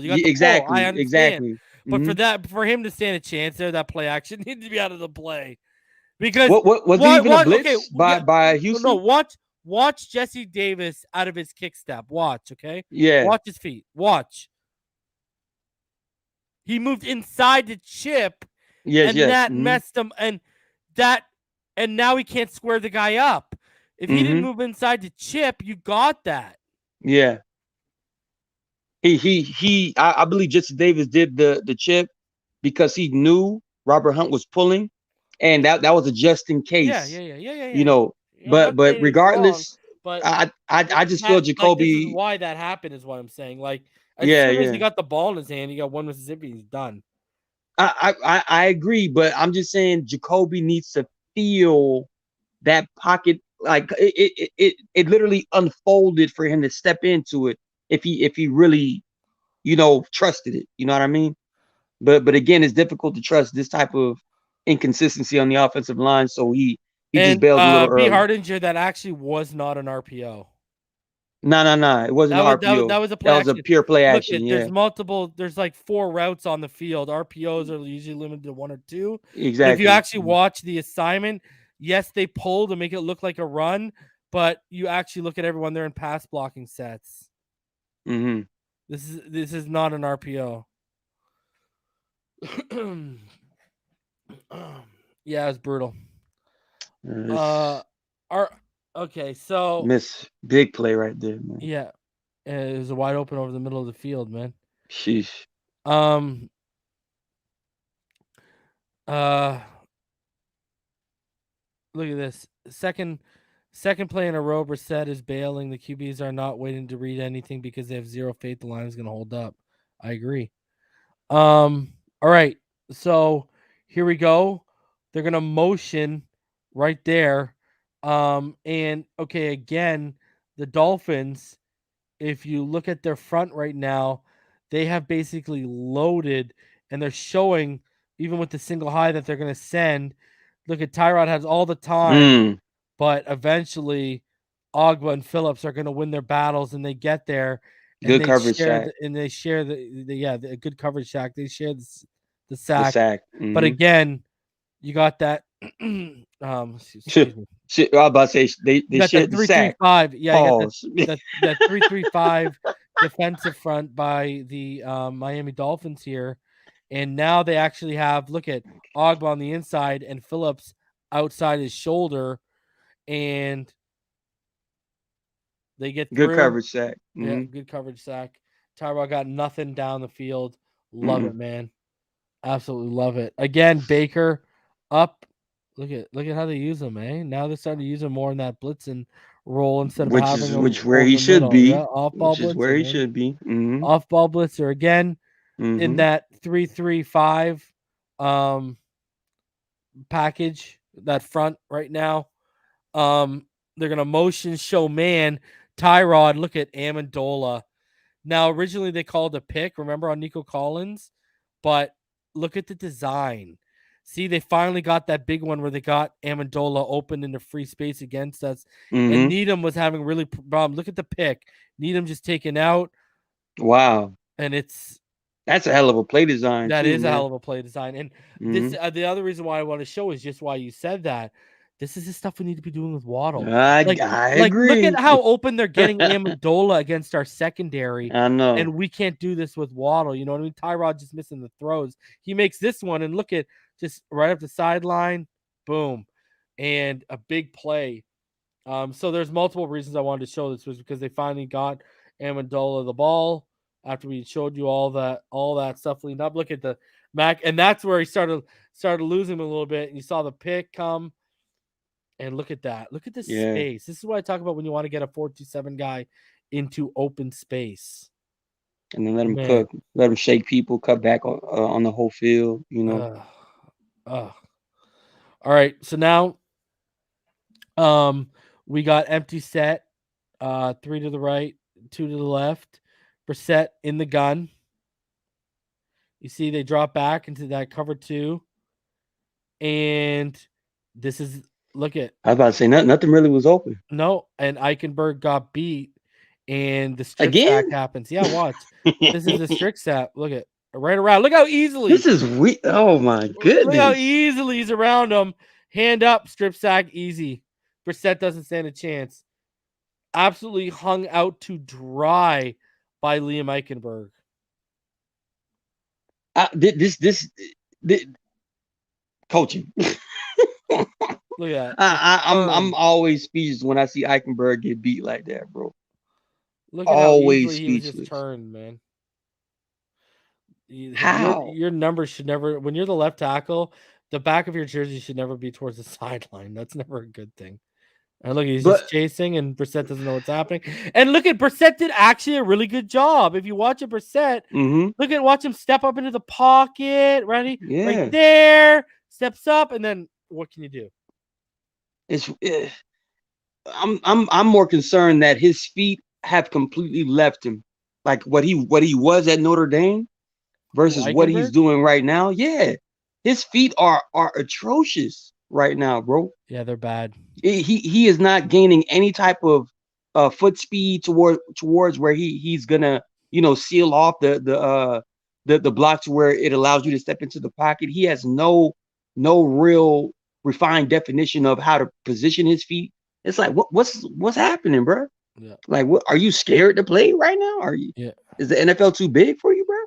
You got the pull. Exactly. I understand. Exactly. But for him to stand a chance there, that play action needed to be out of the play. Because was it even a blitz by Houston? No, watch Jesse Davis out of his kick step. Watch, okay? Yeah. Watch his feet. Watch. He moved inside the chip. Yes, that messed him, and now he can't square the guy up. If he didn't move inside the chip, you got that. Yeah. I believe Jesse Davis did the chip because he knew Robert Hunt was pulling, and that was a just in case. Yeah. But regardless, wrong, but I just feel Jacoby. This is why that happened is what I'm saying. Like as soon as he got the ball in his hand, he got one Mississippi, he's done. I agree, but I'm just saying Jacoby needs to feel that pocket. Like it literally unfolded for him to step into it if he really trusted it. You know what I mean? But again, it's difficult to trust this type of inconsistency on the offensive line. So he just bailed a little early. B. Hardinger, that actually was not an RPO. No. It wasn't an RPO. That was a play. That was a pure play action. There's like 4 routes on the field. RPOs are usually limited to 1 or 2. Exactly. But if you actually watch the assignment, yes, they pull to make it look like a run, but you actually look at everyone, they're in pass blocking sets. This is not an RPO. Yeah, it's brutal. It's Our okay, so miss big play right there, man. yeah, it was wide open over the middle of the field, man. Sheesh. Um, uh, look at this second play in a row. Brissett is bailing. The QBs are not waiting to read anything because they have zero faith the line is going to hold up. I agree. All right, so here we go. They're going to motion right there. And okay, again, the Dolphins, if you look at their front right now, they have basically loaded and they're showing, even with the single high that they're going to send. Look at Tyrod has all the time, but eventually Ogba and Phillips are going to win their battles and they get there and Good they coverage share sack. the good coverage sack. They share the The sack. sack. But again, you got that excuse me. Shit, I was about to say they You got that shared the sack. 3-3-5. Yeah, you got Pause. that 3-3-5 defensive front by the Miami Dolphins here. And now they actually have, look at Ogba on the inside and Phillips outside his shoulder, and they get Good through. coverage sack. Yeah, good coverage sack. Tyrod got nothing down the field. Love it, man. Absolutely love it. Again, Baker up. Look at how they use him, eh? Now they're starting to use him more in that blitzing role instead of having him Which where over he the should middle. Yeah, be. off-ball Which is where blitzer, he man. should be. Off-ball blitzer again in Mm-hmm. that 3-3-5 package, that front right now. They're gonna motion show man Tyrod. Look at Amendola. Now, originally they called a pick, remember, on Nico Collins, but look at the design. See, they finally got that big one where they got Amendola open into free space against us, and Needham was having really problem. Look at the pick. Needham just taken out. Wow, and that's a hell of a play design that too, is a man. hell of a play design. And this the other reason why I want to show is just why you said that. This is the stuff we need to be doing with Waddle. I Like look at agree. how open they're getting Amendola against our secondary. I know. And we can't do this with Waddle. You know what I mean? Tyrod just missing the throws. He makes this one, and look at just right up the sideline, boom, and a big play. So there's multiple reasons I wanted to show this was because they finally got Amendola the ball after we showed you all that stuff leading up. Look at the Mac, and that's where he started losing him a little bit. And you saw the pick come, and look at that. Look at this space. This is what I talk about when you want to get a 4-2-7 guy into open space. And then let him cook, let him shake people, cut back on the whole field. You know. All right, so now, we got empty set, 3 to the right, 2 to the left. Brissett in the gun. You see they drop back into that cover 2. And this is, look at. I was about to say nothing really was open. No, and Eichenberg got beat. And the strip sack happens. Yeah, watch. This is the strip sack. Look at right around. Look how easily. This is weird. Oh my goodness. Look how easily he's around him. Hand up, strip sack, easy. Brissett doesn't stand a chance. Absolutely hung out to dry by Liam Eichenberg. This coaching. Look at that. I'm always speechless when I see Eichenberg get beat like that, bro. Look at how easily he was just turned, man. How? Your numbers should never, when you're the left tackle, the back of your jersey should never be towards the sideline. That's never a good thing. And look, he's just chasing, and Brissett doesn't know what's happening. And look at Brissett did actually a really good job. If you watch a Brissett, watch him step up into the pocket, right there, steps up, and then what can you do? I'm more concerned that his feet have completely left him, like what he was at Notre Dame versus what he's doing right now. Yeah, his feet are atrocious right now, bro. Yeah, they're bad. He is not gaining any type of foot speed towards where he's gonna seal off the blocks where it allows you to step into the pocket. He has no real refined definition of how to position his feet. It's like what's happening, bro? Yeah. Like, what are you scared to play right now? Are you? Yeah. Is the NFL too big for you, bro?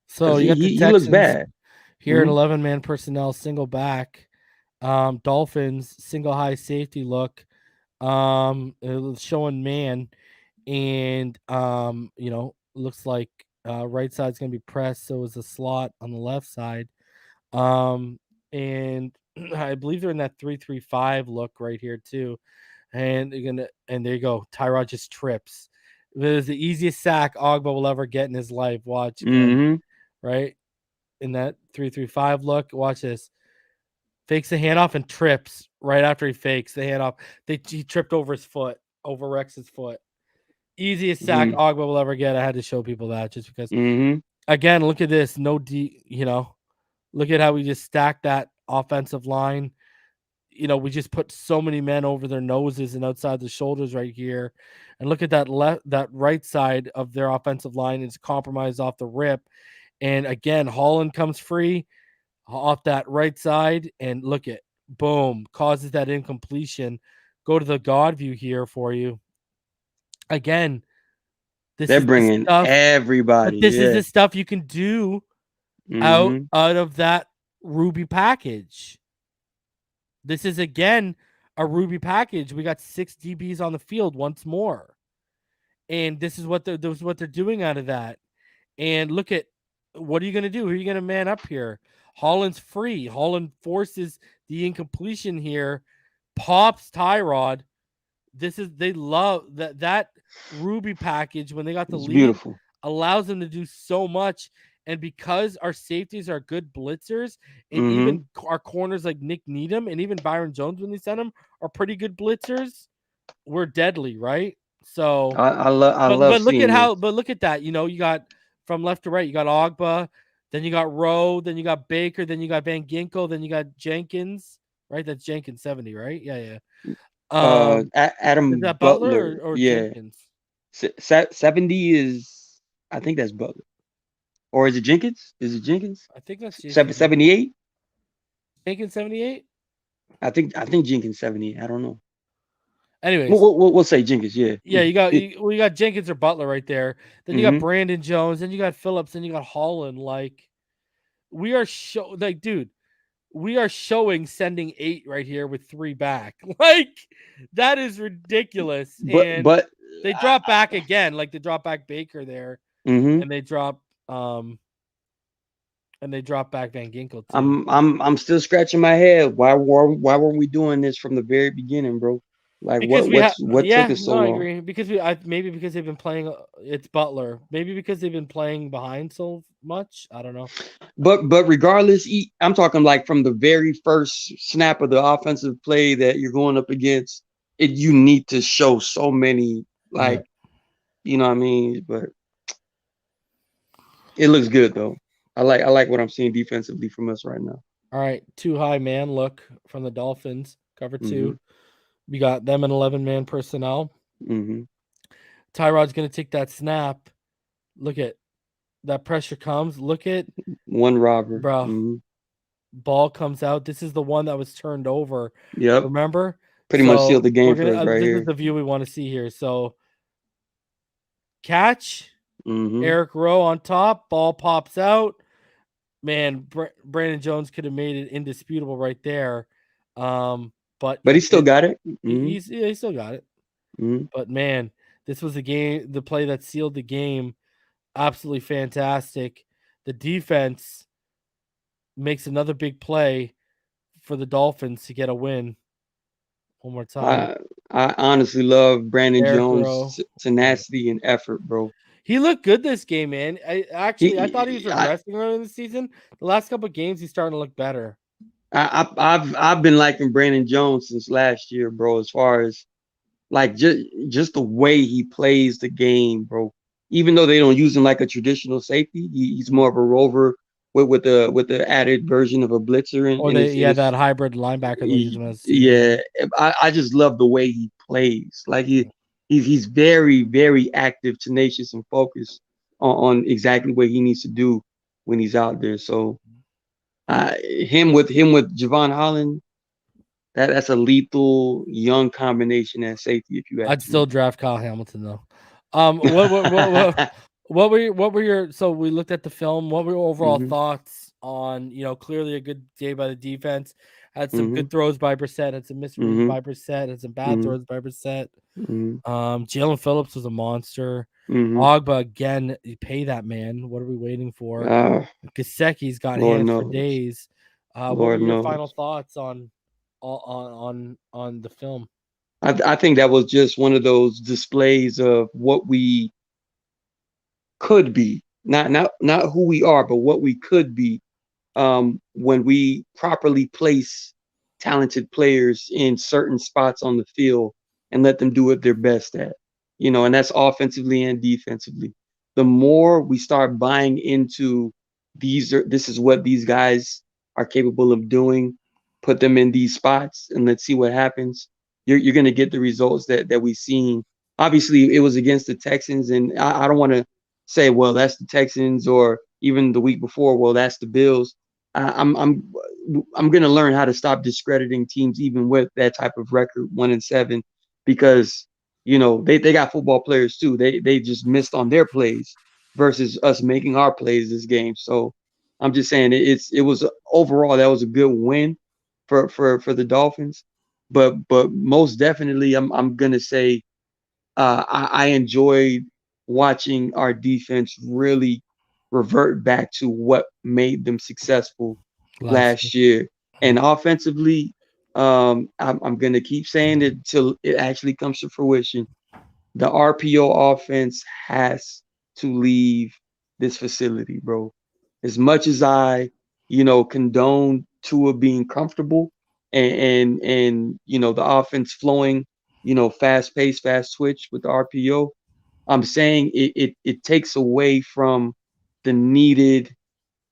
So he looks bad. Here in 11-man personnel, single back. Dolphins single high safety look. It was showing man, and looks like right side's gonna be pressed, so is a slot on the left side. And I believe they're in that 3-3-5 look right here too. And there you go. Tyrod just trips. It was the easiest sack Ogba will ever get in his life. Watch again, right? In that 3-3-5 look. Watch this. Fakes the handoff and trips right after he fakes the handoff. He tripped over his foot, over Rex's foot. Easiest sack Ogba will ever get. I had to show people that just because. Again, look at this. No D. Look at how we just stacked that offensive line. We just put so many men over their noses and outside the shoulders right here. And look at that right side of their offensive line is compromised off the rip. And again, Holland comes free off that right side. And look at, boom, causes that incompletion. Go to the God view here for you. Again, they're bringing everybody. This is the stuff you can do out of that Ruby package. This is, again, a Ruby package. We got 6 DBs on the field once more. And this is what they're doing out of that. And look at, what are you going to do? Who are you going to man up here? Holland's free. Holland forces the incompletion here. Pops Tyrod. They love that Ruby package when they got the lead. Beautiful. Allows them to do so much. And because our safeties are good blitzers, and even our corners like Nick Needham and even Byron Jones, when they send them, are pretty good blitzers, we're deadly, right? So I love. But look at that. You got from left to right. You got Ogba, then you got Rowe, then you got Baker, then you got Van Ginkel, then you got Jenkins. Right, that's Jenkins 70, right? Yeah. Adam is that Butler or Jenkins? 70 is, I think that's Butler. Or is it Jenkins? I think that's 78. Jenkins 78. I think Jenkins 78. I don't know. Anyways, we'll say Jenkins. Yeah. Yeah, you got Jenkins or Butler right there. Then you got Brandon Jones. Then you got Phillips. Then you got Holland. Like, we are dude, we are showing sending 8 right here with 3 back. Like, that is ridiculous. But they drop back again. Like, they drop back Baker there, and they drop. And they drop back Van Ginkel too. I'm still scratching my head. Why weren't we doing this from the very beginning, bro? Like, what took us so long? I agree. Because maybe because they've been playing. It's Butler. Maybe because they've been playing behind so much. I don't know. But regardless, I'm talking like from the very first snap of the offensive play that you're going up against. You need to show so many, like, you know what I mean. But it looks good though. I like what I'm seeing defensively from us right now. All right, 2 high man look from the Dolphins, cover 2. We got them in 11-man personnel. Tyrod's going to take that snap. Look at that pressure comes. Look at one robber, bro. Ball comes out. This is the one that was turned over. Yep. Remember? Pretty much sealed the game for us right here. This is the view we want to see here. So catch. Eric Rowe on top. Ball pops out. Man, Brandon Jones could have made it indisputable right there. But he still got it. He still got it. But man, this was the play that sealed the game. Absolutely fantastic. The defense makes another big play for the Dolphins to get a win. One more time. I honestly love Brandon Jones' tenacity and effort, bro. He looked good this game, man. I thought he was regressing earlier in the season. The last couple of games, he's starting to look better. I've been liking Brandon Jones since last year, bro. As far as like just the way he plays the game, bro. Even though they don't use him like a traditional safety, he's more of a rover with the added version of a blitzer. That hybrid linebacker. I just love the way he plays. Like he's very, very active, tenacious, and focused on exactly what he needs to do when he's out there. So him with Javon Holland, that's a lethal young combination at safety. If you ask I'd still draft Kyle Hamilton though. What were your? So we looked at the film. What were your overall thoughts on, clearly a good day by the defense. Had some Mm-hmm. good throws by Brissett, had some misreads Mm-hmm. by Brissett, had some bad Mm-hmm. throws by Brissett. Mm-hmm. Jalen Phillips was a monster. Mm-hmm. Ogba again, you pay that man. What are we waiting for? Uh, Gasecki's got Lord hands for knows. days. What were Lord your final knows. thoughts on the film? I think that was just one of those displays of what we could be, not who we are, but what we could be when we properly place talented players in certain spots on the field and let them do what they're best at. And that's offensively and defensively. The more we start buying into this is what these guys are capable of doing, put them in these spots and let's see what happens. You're going to get the results that we've seen. Obviously, it was against the Texans, and I don't want to say, well, that's the Texans, or even the week before, well, that's the Bills. I'm going to learn how to stop discrediting teams even with that type of record, 1-7, because they got football players too. They just missed on their plays versus us making our plays this game. So I'm just saying it was overall that was a good win for the Dolphins, but most definitely I'm gonna say I enjoyed watching our defense really revert back to what made them successful Last last year. And year. offensively, I'm going to keep saying it till it actually comes to fruition. The RPO offense has to leave this facility, bro. As much as I, condone Tua being comfortable and the offense flowing, fast pace, fast switch with the RPO, I'm saying it takes away from the needed,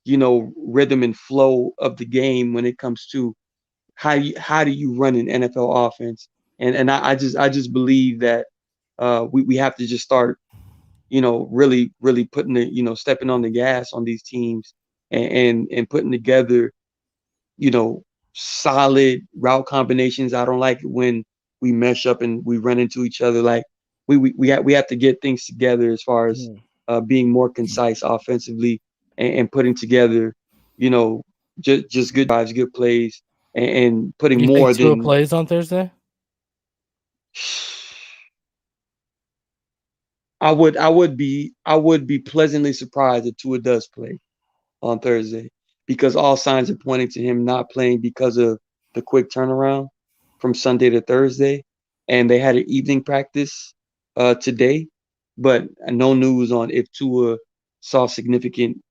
rhythm and flow of the game when it comes to how do you run an NFL offense. And I just believe that we have to just start, really, really putting stepping on the gas on these teams and putting together, you know, solid route combinations. I don't like it when we mesh up and we run into each other. Like we have to get things together as far as Mhm. being more concise offensively and putting together, you know, just good drives, good plays, and putting You think more Tua than. plays on Thursday? I would be pleasantly surprised if Tua does play on Thursday, because all signs are pointing to him not playing because of the quick turnaround from Sunday to Thursday. And they had an evening practice today, but no news on if Tua saw significant,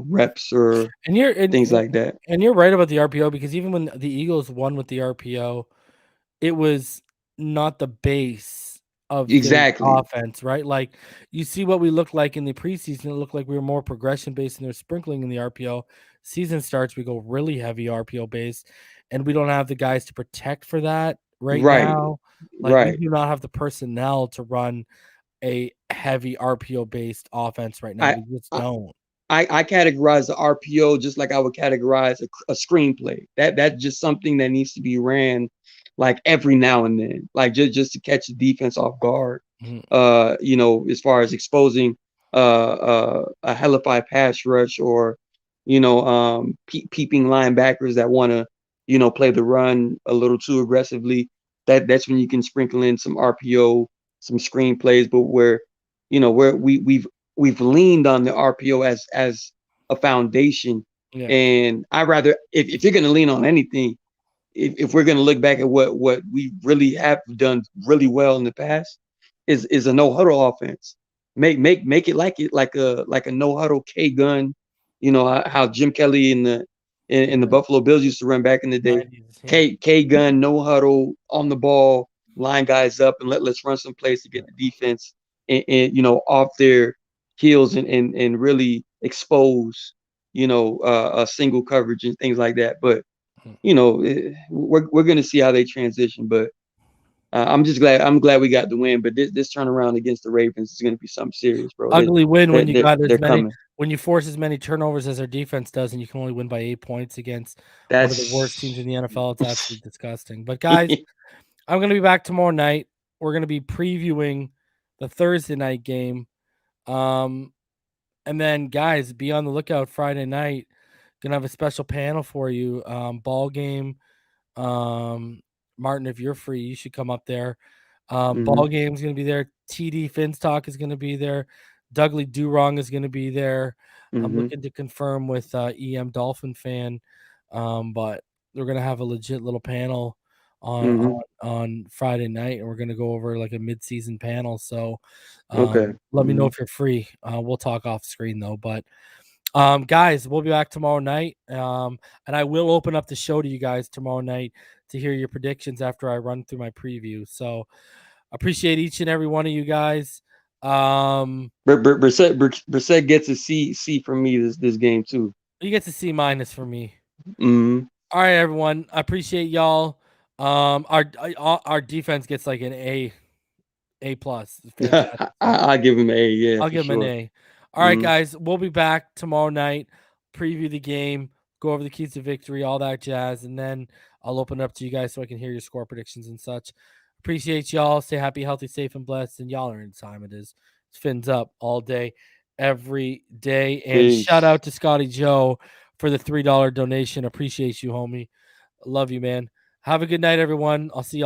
reps or And you're things like that. and you're right about the RPO, because even when the Eagles won with the RPO, it was not the base of their Exactly. offense, right? Like, you see what we looked like in the preseason. It looked like we were more progression based, and they're sprinkling in the RPO. Season starts, we go really heavy RPO based, and we don't have the guys to protect for that right Right. now. Like, we Right. do not have the personnel to run a heavy RPO based offense right now. I, We just I don't. I categorize the RPO just like I would categorize a screenplay. That's just something that needs to be ran like every now and then, like just to catch the defense off guard. Mhm. As far as exposing a hellified pass rush, or peeping linebackers that want to play the run a little too aggressively. That's when you can sprinkle in some RPO, some screenplays, but where we've leaned on the RPO as a foundation. Yeah. And I rather, if you're going to lean on anything, if we're going to look back at what we really have done really well in the past, is a no huddle offense. Make it like a no huddle K gun. How Jim Kelly in the Yeah. Buffalo Bills used to run back in the day. 90s. Yeah. K gun, no huddle, on the ball, line guys up, and let's run some plays to get the defense and off their heels and really expose a single coverage and things like that. But we're going to see how they transition. But I'm glad we got the win. But this turnaround against the Ravens is going to be something serious, bro. Ugly win when They you they're, got as they're many coming. when you force as many turnovers as our defense does, and you can only win by 8 points against one of the worst teams in That's the NFL. It's absolutely disgusting. But guys, I'm gonna be back tomorrow night. We're gonna be previewing the Thursday night game. And then guys, be on the lookout Friday night, gonna have a special panel for you. Ball game. Martin, if you're free, you should come up there. Ball game's gonna be there. TD Finstock is gonna be there. Dudley Durong is gonna be there. I'm looking to confirm with EM Dolphin fan, but we're gonna have a legit little panel on Friday night, and we're gonna go over like a mid-season panel. So Okay. let me know if you're free. We'll talk off screen though, but guys, we'll be back tomorrow night. And I will open up the show to you guys tomorrow night to hear your predictions after I run through my preview. So appreciate each and every one of you guys. Brissett gets a C from me this game too. You get to C- for me. Mm-hmm. All right, everyone. I appreciate y'all. Our defense gets like an A plus. I give him an A. Yeah, I'll give him an A. All right, guys. We'll be back tomorrow night. Preview the game. Go over the keys to victory, all that jazz, and then I'll open it up to you guys so I can hear your score predictions and such. Appreciate y'all. Stay happy, healthy, safe, and blessed. And y'all are in time. It is. It's Fins up all day, every day. And shout out to Scotty Joe for the $3 donation. Appreciate you, homie. Love you, man. Have a good night, everyone. I'll see y'all.